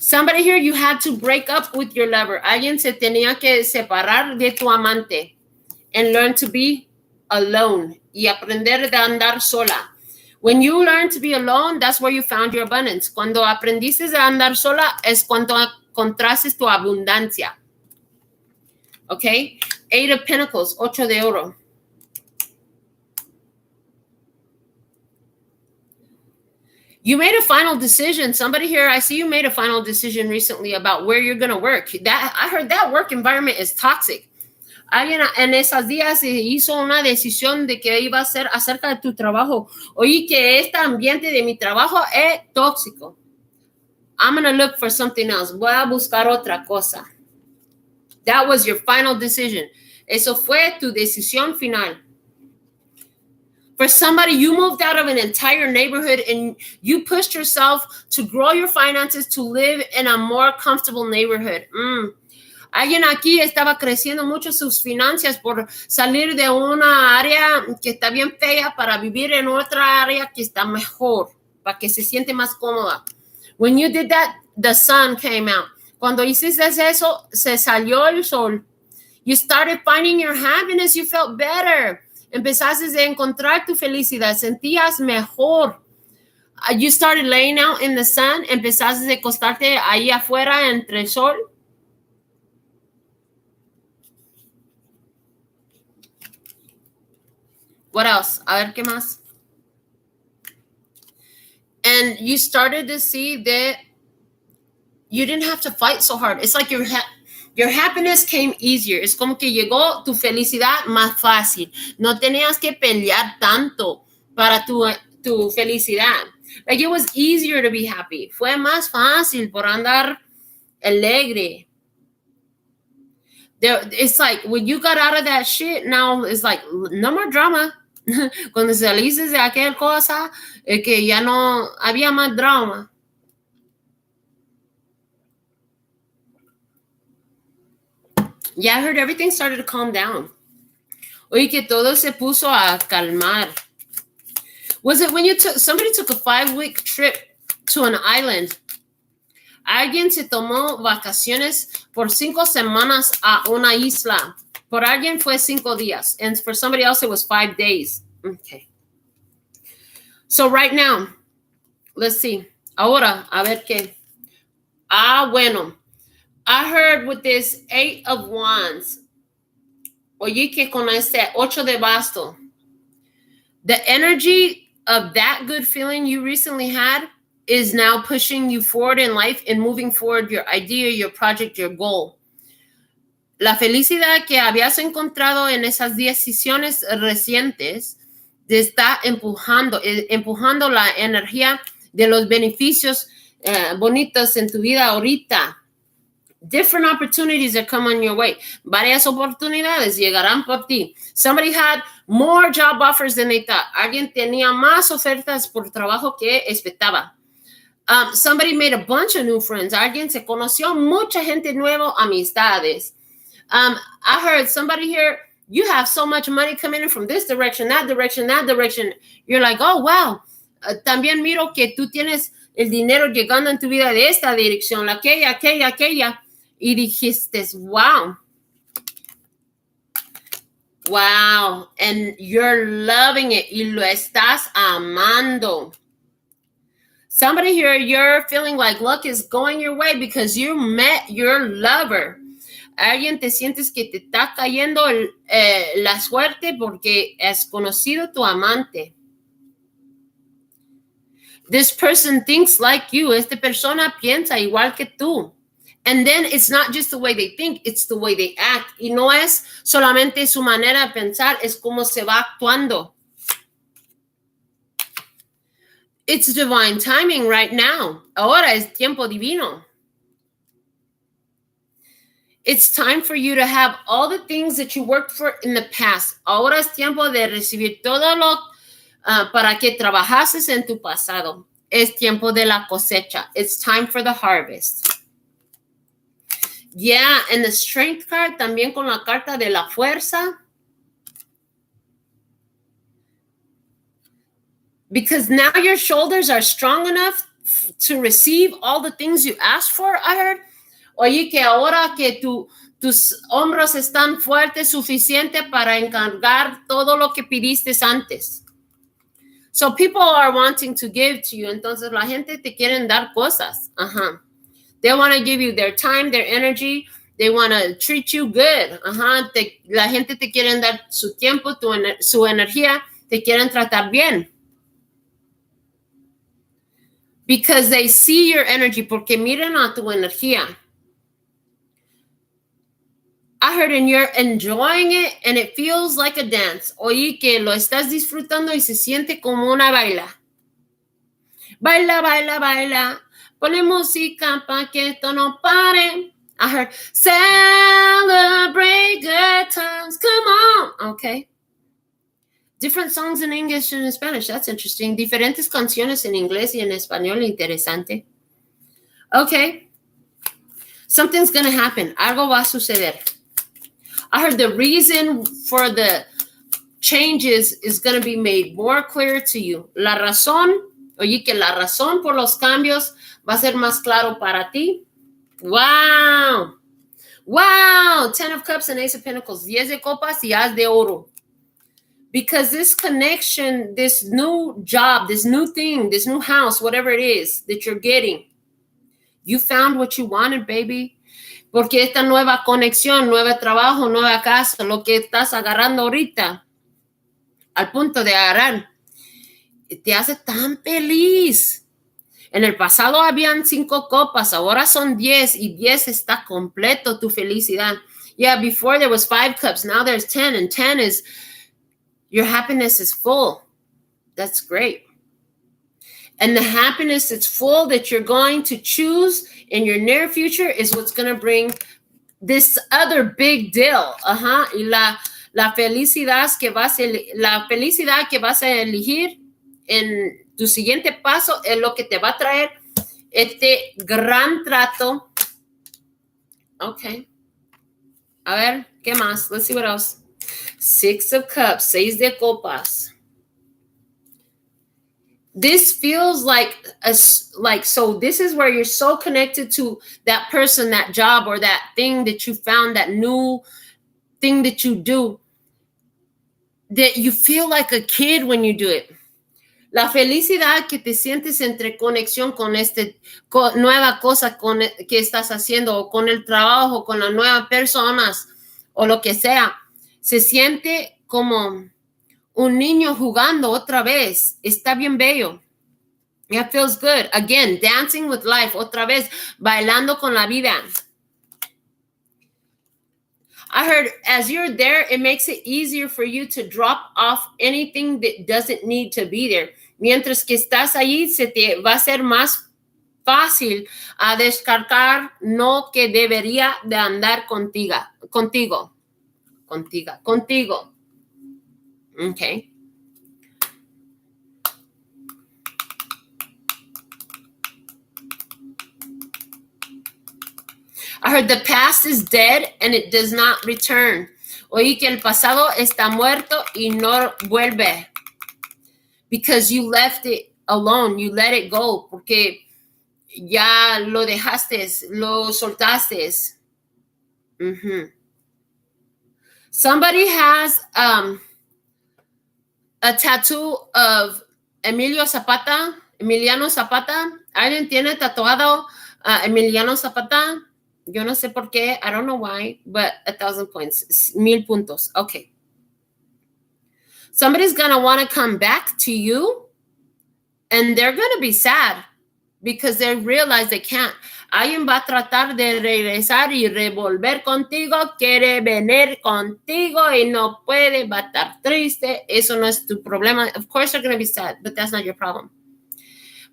Somebody here, you had to break up with your lover. Alguien se tenía que separar de tu amante and learn to be alone y aprender de andar sola. When you learn to be alone, that's where you found your abundance. Cuando aprendiste a andar sola es cuando encontraste tu abundancia. Okay? Eight of Pentacles, Ocho de Oro. You made a final decision. Somebody here, I see you made a final decision recently about where you're going to work. I heard that work environment is toxic. Alguien en esos días se hizo una decisión de que iba a ser acerca de tu trabajo. Oí que este ambiente de mi trabajo es tóxico. I'm going to look for something else. Voy a buscar otra cosa. That was your final decision. Eso fue tu decisión final. For somebody, you moved out of an entire neighborhood and you pushed yourself to grow your finances to live in a more comfortable neighborhood. Alguien aquí estaba creciendo mucho sus finanzas por salir de una área que está bien fea para vivir en otra área que está mejor, para que se siente más cómoda. When you did that, the sun came out. Cuando hiciste eso, se salió el sol. You started finding your happiness. You felt better. Empezaste a encontrar tu felicidad, sentías mejor. You started laying out in the sun, empezaste a acostarte ahí afuera entre el sol. What else? A ver, ¿qué más? And you started to see that you didn't have to fight so hard. It's like your happiness came easier. Es como que llegó tu felicidad más fácil. No tenías que pelear tanto para tu felicidad. Like it was easier to be happy. Fue más fácil por andar alegre. It's like when you got out of that shit, now it's like no more drama. Cuando saliste de aquella cosa, que ya no había más drama. Yeah, I heard everything started to calm down. Oye, que todo se puso a calmar. Was it when somebody took a 5-week trip to an island? Alguien se tomó vacaciones por 5 semanas a una isla. Por alguien fue 5 días. And for somebody else, it was 5 days. Okay. So right now, let's see. Ahora, a ver qué. Bueno. I heard with this 8 of Wands, oye que con este 8 de basto, The energy of that good feeling you recently had is now pushing you forward in life and moving forward your idea, your project, your goal. La felicidad que habías encontrado en esas decisiones recientes te está empujando la energía de los beneficios bonitos en tu vida ahorita. Different opportunities that come on your way. Varias oportunidades llegarán por ti. Somebody had more job offers than they thought. Alguien tenía más ofertas por trabajo que esperaba. Somebody made a bunch of new friends. Alguien se conoció mucha gente nueva, amistades. I heard somebody here, you have so much money coming in from this direction, that direction, that direction. You're like, oh, wow. También miro que tú tienes el dinero llegando en tu vida de esta dirección, aquella. Y dijiste, wow. Wow. And you're loving it. Y lo estás amando. Somebody here, you're feeling like luck is going your way because you met your lover. Alguien te sientes que te está cayendo la suerte porque has conocido tu amante. This person thinks like you. Esta persona piensa igual que tú. And then it's not just the way they think, it's the way they act. Y no es solamente su manera de pensar, es como se va actuando. It's divine timing right now. Ahora es tiempo divino. It's time for you to have all the things that you worked for in the past. Ahora es tiempo de recibir todo lo para que trabajases en tu pasado. Es tiempo de la cosecha. It's time for the harvest. Yeah, and the strength card también con la carta de la fuerza. Because now your shoulders are strong enough to receive all the things you asked for, I heard. Oye, que ahora que tus hombros están fuertes suficiente para encargar todo lo que pidiste antes. So people are wanting to give to you. Entonces la gente te quieren dar cosas. They want to give you their time, their energy. They want to treat you good. La gente te quieren dar su tiempo, su energía. Te quieren tratar bien. Because they see your energy. Porque miran a tu energía. I heard and you're enjoying it and it feels like a dance. Oye, que lo estás disfrutando y se siente como una baila. Baila, baila, baila. Ponle música para que esto no pare. I heard celebrate good times. Come on. Okay. Different songs in English and in Spanish. That's interesting. Diferentes canciones en inglés y en español. Interesante. Okay. Something's going to happen. Algo va a suceder. I heard the reason for the changes is going to be made more clear to you. La razón, oye, que la razón por los cambios va a ser más claro para ti. Wow. Wow. 10 of Cups and Ace of Pentacles. 10 de copas y As de oro. Because this connection, this new job, this new thing, this new house, whatever it is that you're getting, you found what you wanted, baby. Porque esta nueva conexión, nuevo trabajo, nueva casa, lo que estás agarrando ahorita, al punto de agarrar, te hace tan feliz. En el pasado habían 5 copas, ahora son 10 y 10 está completo tu felicidad. Yeah, before there was 5 cups, now there's 10 and 10 is, your happiness is full. That's great. And the happiness that's full that you're going to choose in your near future is what's going to bring this other big deal. Y la felicidad que vas a elegir en tu siguiente paso es lo que te va a traer este gran trato. Okay. A ver, ¿qué más? Let's see what else. 6 of Cups, 6 de copas. This feels like so this is where you're so connected to that person, that job, or that thing that you found, that new thing that you do, that you feel like a kid when you do it. La felicidad que te sientes entre conexión con nueva cosa que estás haciendo, o con el trabajo, con las nuevas personas, o lo que sea, se siente como un niño jugando otra vez. Está bien bello. It feels good. Again, dancing with life. Otra vez, bailando con la vida. I heard as you're there, it makes it easier for you to drop off anything that doesn't need to be there. Mientras que estás ahí, se te va a ser más fácil a descartar no que debería de andar contigo. Okay. I heard the past is dead and it does not return. Oí que el pasado está muerto y no vuelve. Because you left it alone, you let it go, porque ya lo dejaste, lo soltaste. Mm-hmm. Somebody has a tattoo of Emiliano Zapata. ¿Alguien tiene tatuado Emiliano Zapata? Yo no sé por qué. I don't know why, but 1,000 points. 1,000 puntos. Okay. Somebody's going to want to come back to you, and they're going to be sad because they realize they can't. Alguien va a tratar de regresar y revolver contigo, quiere venir contigo y no puede, va a estar triste. Eso no es tu problema. Of course they're going to be sad, but that's not your problem.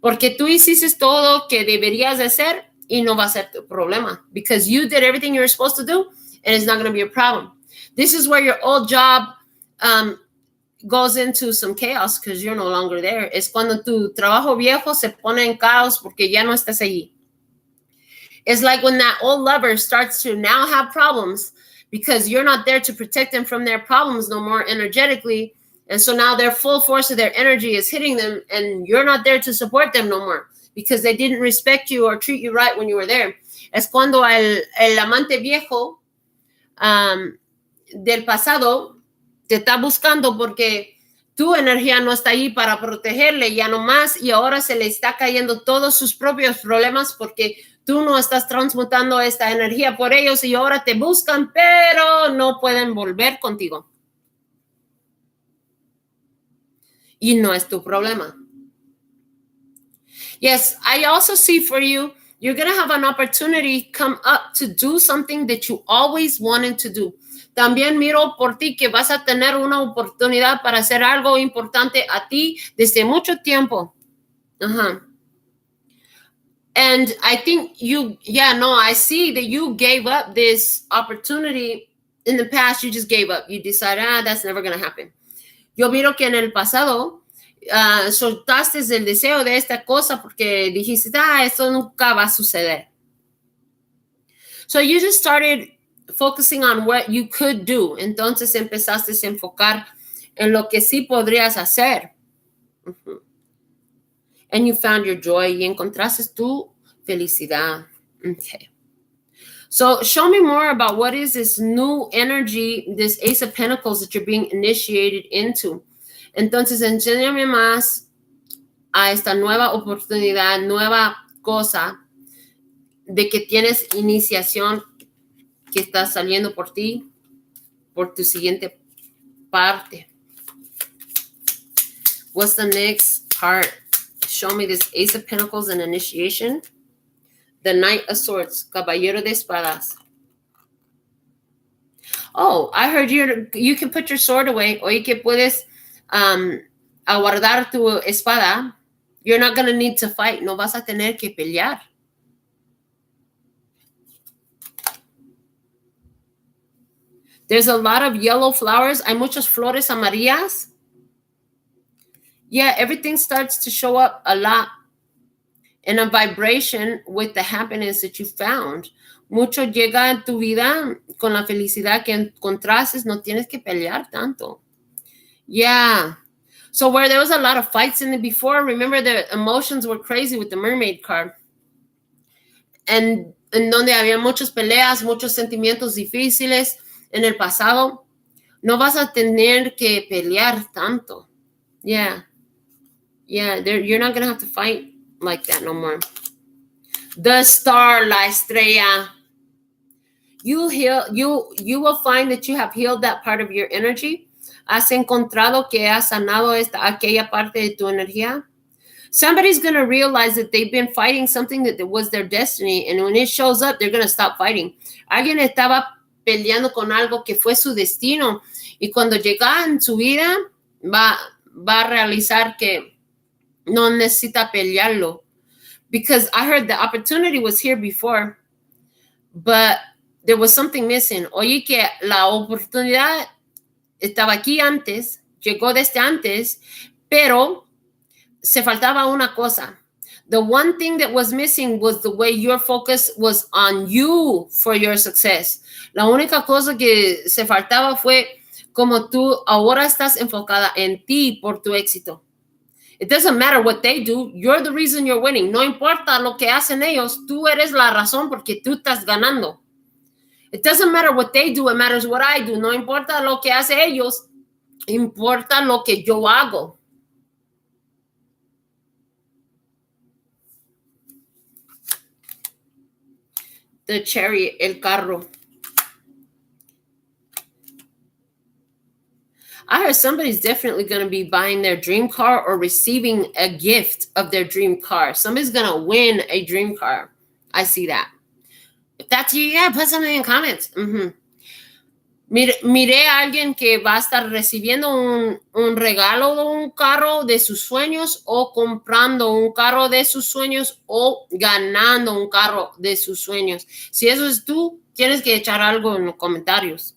Porque tú hiciste todo que deberías de hacer y no va a ser tu problema. Because you did everything you were supposed to do, and it's not going to be a problem. This is where your old job goes into some chaos because you're no longer there. Es cuando tu trabajo viejo se pone en caos porque ya no estás allí. It's like when that old lover starts to now have problems because you're not there to protect them from their problems no more energetically. And so now their full force of their energy is hitting them and you're not there to support them no more because they didn't respect you or treat you right when you were there. Es cuando el amante viejo del pasado te está buscando porque tu energía no está ahí para protegerle ya nomás y ahora se le está cayendo todos sus propios problemas porque tú no estás transmutando esta energía por ellos y ahora te buscan, pero no pueden volver contigo. Y no es tu problema. Yes, I also see for you, you're going to have an opportunity come up to do something that you always wanted to do. También miro por ti que vas a tener una oportunidad para hacer algo importante a ti desde mucho tiempo. Uh-huh. And I think I see that you gave up this opportunity in the past. You just gave up. You decided, that's never going to happen. Yo miro que en el pasado soltaste el deseo de esta cosa porque dijiste, esto nunca va a suceder. So you just started focusing on what you could do. Entonces empezaste a enfocar en lo que sí podrías hacer. Uh-huh. And you found your joy y encontraste tu felicidad. Okay. So show me more about what is this new energy, this Ace of Pentacles that you're being initiated into. Entonces, enséñame más a esta nueva oportunidad, nueva cosa de que tienes iniciación que está saliendo por ti, por tu siguiente parte. What's the next part? Show me this Ace of Pentacles and initiation. The Knight of Swords, Caballero de Espadas. Oh, I heard you can put your sword away. Oye, que puedes aguardar tu espada. You're not going to need to fight. No vas a tener que pelear. There's a lot of yellow flowers. Hay muchas flores amarillas. Yeah, everything starts to show up a lot in a vibration with the happiness that you found. Mucho llega en tu vida con la felicidad que encontraste. No tienes que pelear tanto. Yeah. So where there was a lot of fights in it before, remember the emotions were crazy with the Mermaid card. And en donde había muchas peleas, muchos sentimientos difíciles en el pasado, no vas a tener que pelear tanto. Yeah. Yeah, you're not going to have to fight like that no more. The Star, la estrella. You will find that you have healed that part of your energy. ¿Has encontrado que has sanado aquella parte de tu energía? Somebody's going to realize that they've been fighting something that was their destiny, and when it shows up, they're going to stop fighting. Alguien estaba peleando con algo que fue su destino, y cuando llega en su vida, va a realizar que no necesita pelearlo. Because I heard the opportunity was here before, but there was something missing. Oye, que la oportunidad estaba aquí antes, llegó desde antes, pero se faltaba una cosa. The one thing that was missing was the way your focus was on you for your success. La única cosa que se faltaba fue como tú ahora estás enfocada en ti por tu éxito. It doesn't matter what they do. You're the reason you're winning. No importa lo que hacen ellos. Tú eres la razón porque tú estás ganando. It doesn't matter what they do. It matters what I do. No importa lo que hacen ellos. Importa lo que yo hago. The chariot, el carro. I heard somebody's definitely going to be buying their dream car or receiving a gift of their dream car. Somebody's going to win a dream car. I see that. If that's you, yeah, put something in comments. Miré a alguien que va a estar recibiendo un regalo de un carro de sus sueños o comprando un carro de sus sueños o ganando un carro de sus sueños. Si eso es tú, tienes que echar algo en los comentarios.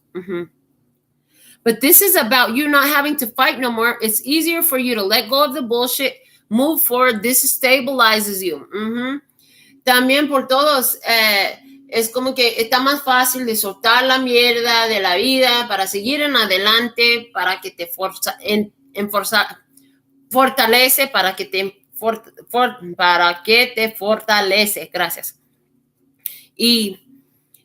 But this is about you not having to fight no more. It's easier for you to let go of the bullshit, move forward. This stabilizes you. También por todos, es como que está más fácil de soltar la mierda de la vida para seguir en adelante, para que te fortalece, para que te fortalece. Gracias. Y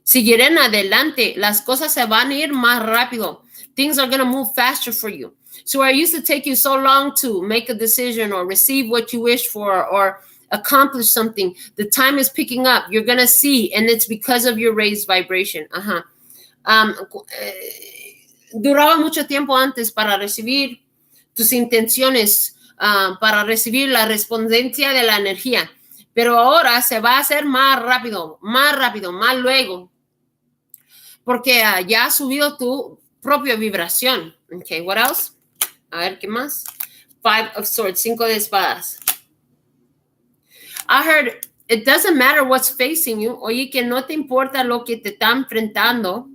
seguir en adelante, las cosas se van a ir más rápido. Things are going to move faster for you. So where it used to take you so long to make a decision or receive what you wish for or accomplish something, the time is picking up. You're going to see, and it's because of your raised vibration. Duraba mucho tiempo antes para recibir tus intenciones, para recibir la respondencia de la energía. Pero ahora se va a hacer más rápido, más luego. Porque ya has subido tu propia vibración. Okay, what else? A ver, ¿qué más? 5 of Swords, 5 de espadas. I heard, it doesn't matter what's facing you. Oye, que no te importa lo que te está enfrentando.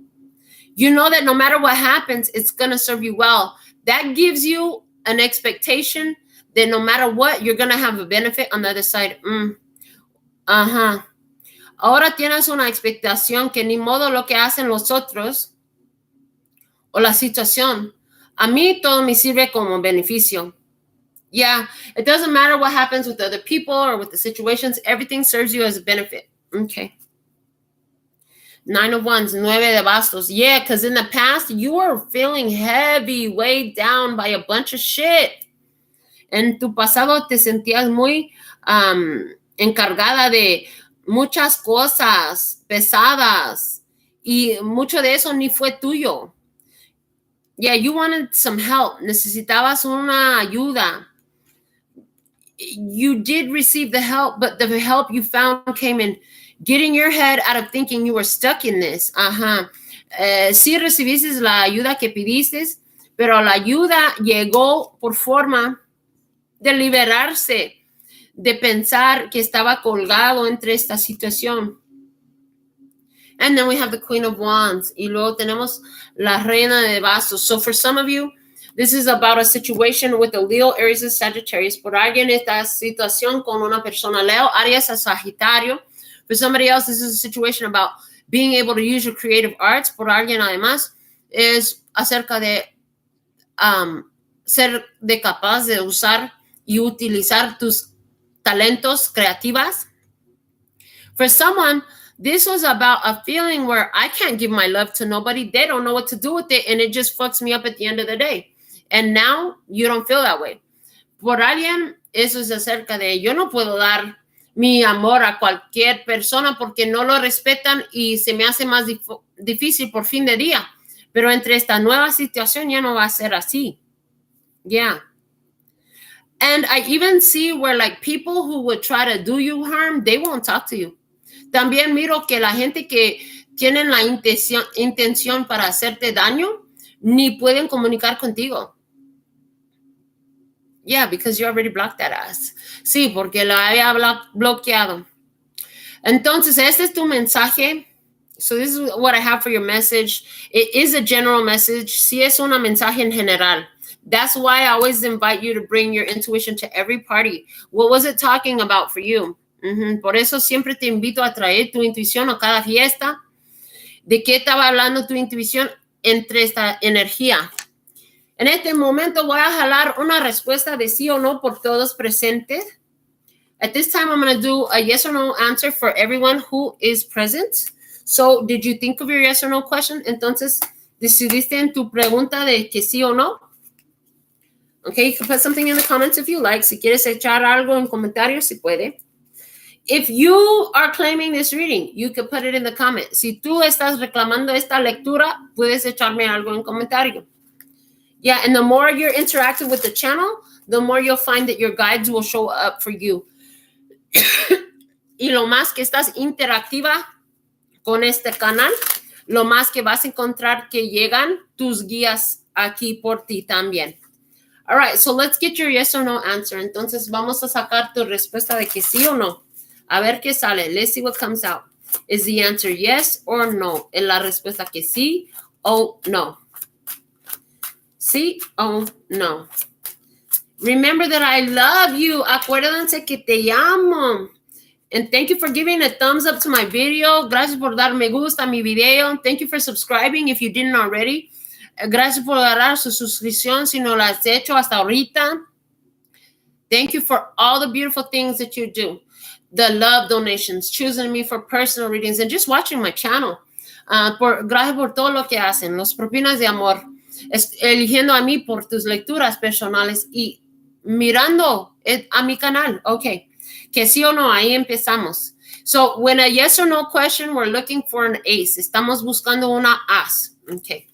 You know that no matter what happens, it's going to serve you well. That gives you an expectation that no matter what, you're going to have a benefit on the other side. Ahora tienes una expectación que ni modo lo que hacen los otros o la situación. A mí todo me sirve como beneficio. Yeah, it doesn't matter what happens with other people or with the situations. Everything serves you as a benefit. Okay. 9 of Wands, 9 de bastos. Yeah, because in the past, you were feeling heavy, weighed down by a bunch of shit. En tu pasado te sentías muy encargada de muchas cosas pesadas. Y mucho de eso ni fue tuyo. Yeah, you wanted some help. Necesitabas una ayuda. You did receive the help, but the help you found came in getting your head out of thinking you were stuck in this. Sí recibiste la ayuda que pediste, pero la ayuda llegó por forma de liberarse, de pensar que estaba colgado entre esta situación. And then we have the Queen of Wands. Y luego tenemos la Reina de Bastos. So for some of you, this is about a situation with a Leo, Aries, and Sagittarius. Por alguien, esta situación con una persona Leo, Aries, a Sagitario. For somebody else, this is a situation about being able to use your creative arts. Por alguien, además, es acerca de ser capaz de usar y utilizar tus talentos creativas. For someone, this was about a feeling where I can't give my love to nobody. They don't know what to do with it, and it just fucks me up at the end of the day. And now you don't feel that way. Por alguien, eso es acerca de yo no puedo dar mi amor a cualquier persona porque no lo respetan y se me hace más difícil por fin de día. Pero entre esta nueva situación ya no va a ser así. Yeah. And I even see where like people who would try to do you harm, they won't talk to you. También miro que la gente que tienen la intención para hacerte daño, ni pueden comunicar contigo. Yeah, because you already blocked that ass. Sí, porque la había bloqueado. Entonces, este es tu mensaje. So this is what I have for your message. It is a general message. Sí es una mensaje en general. That's why I always invite you to bring your intuition to every party. What was it talking about for you? Por eso siempre te invito a traer tu intuición a cada fiesta. ¿De qué estaba hablando tu intuición entre esta energía? En este momento voy a jalar una respuesta de sí o no por todos presentes. At this time, I'm going to do a yes or no answer for everyone who is present. So, did you think of your yes or no question? Entonces, ¿decidiste en tu pregunta de que sí o no? Okay, you can put something in the comments if you like. Si quieres echar algo en comentarios, si puede. If you are claiming this reading, you can put it in the comments. Si tú estás reclamando esta lectura, puedes echarme algo en comentario. Yeah, and the more you're interactive with the channel, the more you'll find that your guides will show up for you. Y lo más que estás interactiva con este canal, lo más que vas a encontrar que llegan tus guías aquí por ti también. All right, so let's get your yes or no answer. Entonces vamos a sacar tu respuesta de que sí o no. A ver qué sale. Let's see what comes out. Is the answer yes or no? Es la respuesta que sí o no. Sí o no. Remember that I love you. Acuérdense que te amo. And thank you for giving a thumbs up to my video. Gracias por dar me gusta a mi video. Thank you for subscribing if you didn't already. Gracias por agarrar su suscripción si no la has hecho hasta ahorita. Thank you for all the beautiful things that you do. The love donations, choosing me for personal readings, and just watching my channel. Gracias por todo lo que hacen. Los propinas de amor. Eligiendo a mí por tus lecturas personales y mirando a mi canal. Okay. Que sí o no, ahí empezamos. So, when a yes or no question, we're looking for an ace. Estamos buscando una as. Okay.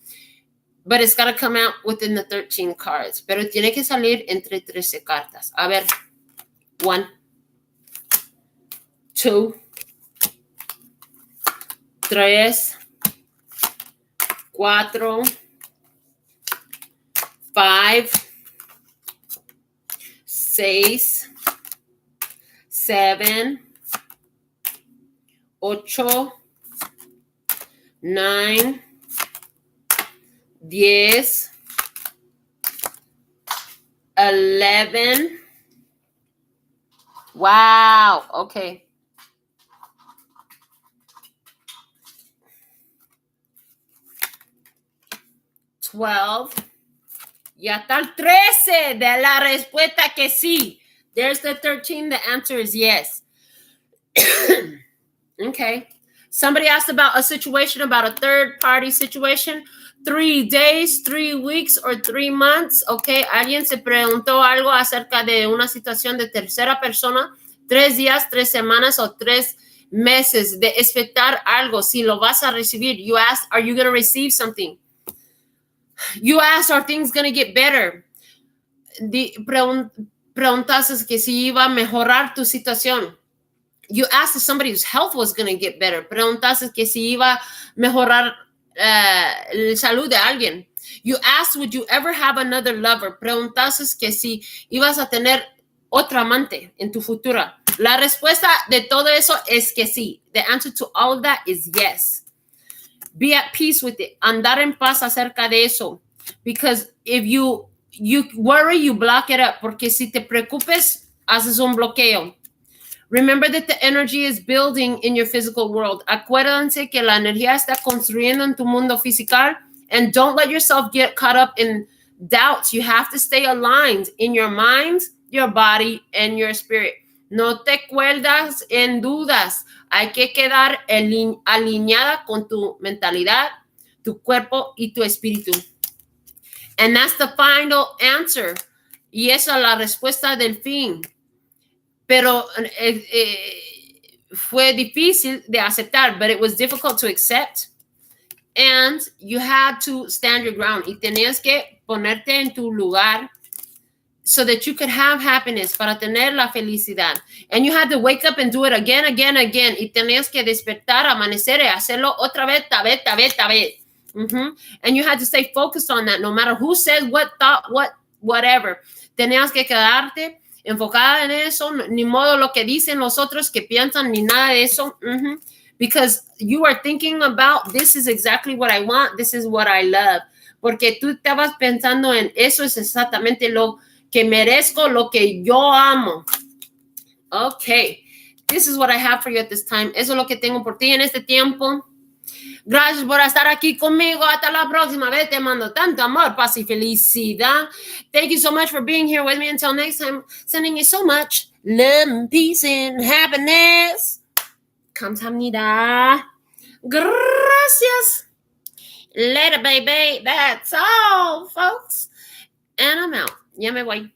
But it's got to come out within the 13 cards. Pero tiene que salir entre 13 cartas. A ver. 1, 2, 3, 4, 5, 6, 7, 8, 9, 10, 11. Wow. Okay. 12. Ya está el 13 de la respuesta que sí. There's the 13. The answer is yes. Okay. Somebody asked about a situation, about a third-party situation. 3 days, 3 weeks, or 3 months. Okay. Alguien se preguntó algo acerca de una situación de tercera persona. 3 días, 3 semanas, o 3 meses de expectar algo. Si lo vas a recibir. You asked, are you going to receive something? You asked, are things going to get better? Preguntaste que si iba a mejorar tu situación. You asked if somebody whose health was going to get better. Preguntaste que si iba a mejorar la salud de alguien. You asked, would you ever have another lover? Preguntaste que si ibas a tener otra amante en tu futura. La respuesta de todo eso es que sí. The answer to all of that is yes. Be at peace with it. Andar en paz acerca de eso. Because if you worry, you block it up. Porque si te preocupes, haces un bloqueo. Remember that the energy is building in your physical world. Acuérdense que la energía está construyendo en tu mundo físico. And don't let yourself get caught up in doubts. You have to stay aligned in your mind, your body, and your spirit. No te cuelgas en dudas. Hay que quedar alineada con tu mentalidad, tu cuerpo y tu espíritu. And that's the final answer. Y esa es la respuesta del fin. Pero fue difícil de aceptar, but it was difficult to accept. And you had to stand your ground. Y tenías que ponerte en tu lugar so that you could have happiness, para tener la felicidad. And you had to wake up and do it again. Y tenías que despertar, amanecer y hacerlo otra vez, ta vez. And you had to stay focused on that, no matter who says what, thought, whatever. Tenías que quedarte enfocada en eso, ni modo lo que dicen los otros que piensan, ni nada de eso. Because you are thinking about, this is exactly what I want, this is what I love. Porque tú estabas pensando en, eso es exactamente lo que merezco, lo que yo amo. Okay, this is what I have for you at this time. Eso es lo que tengo por ti en este tiempo. Gracias por estar aquí conmigo. Hasta la próxima vez. Te mando tanto amor, paz y felicidad. Thank you so much for being here with me. Until next time, sending you so much love, peace, and happiness. 감사합니다. Gracias. Later, baby. That's all, folks. And I'm out. Ya me voy.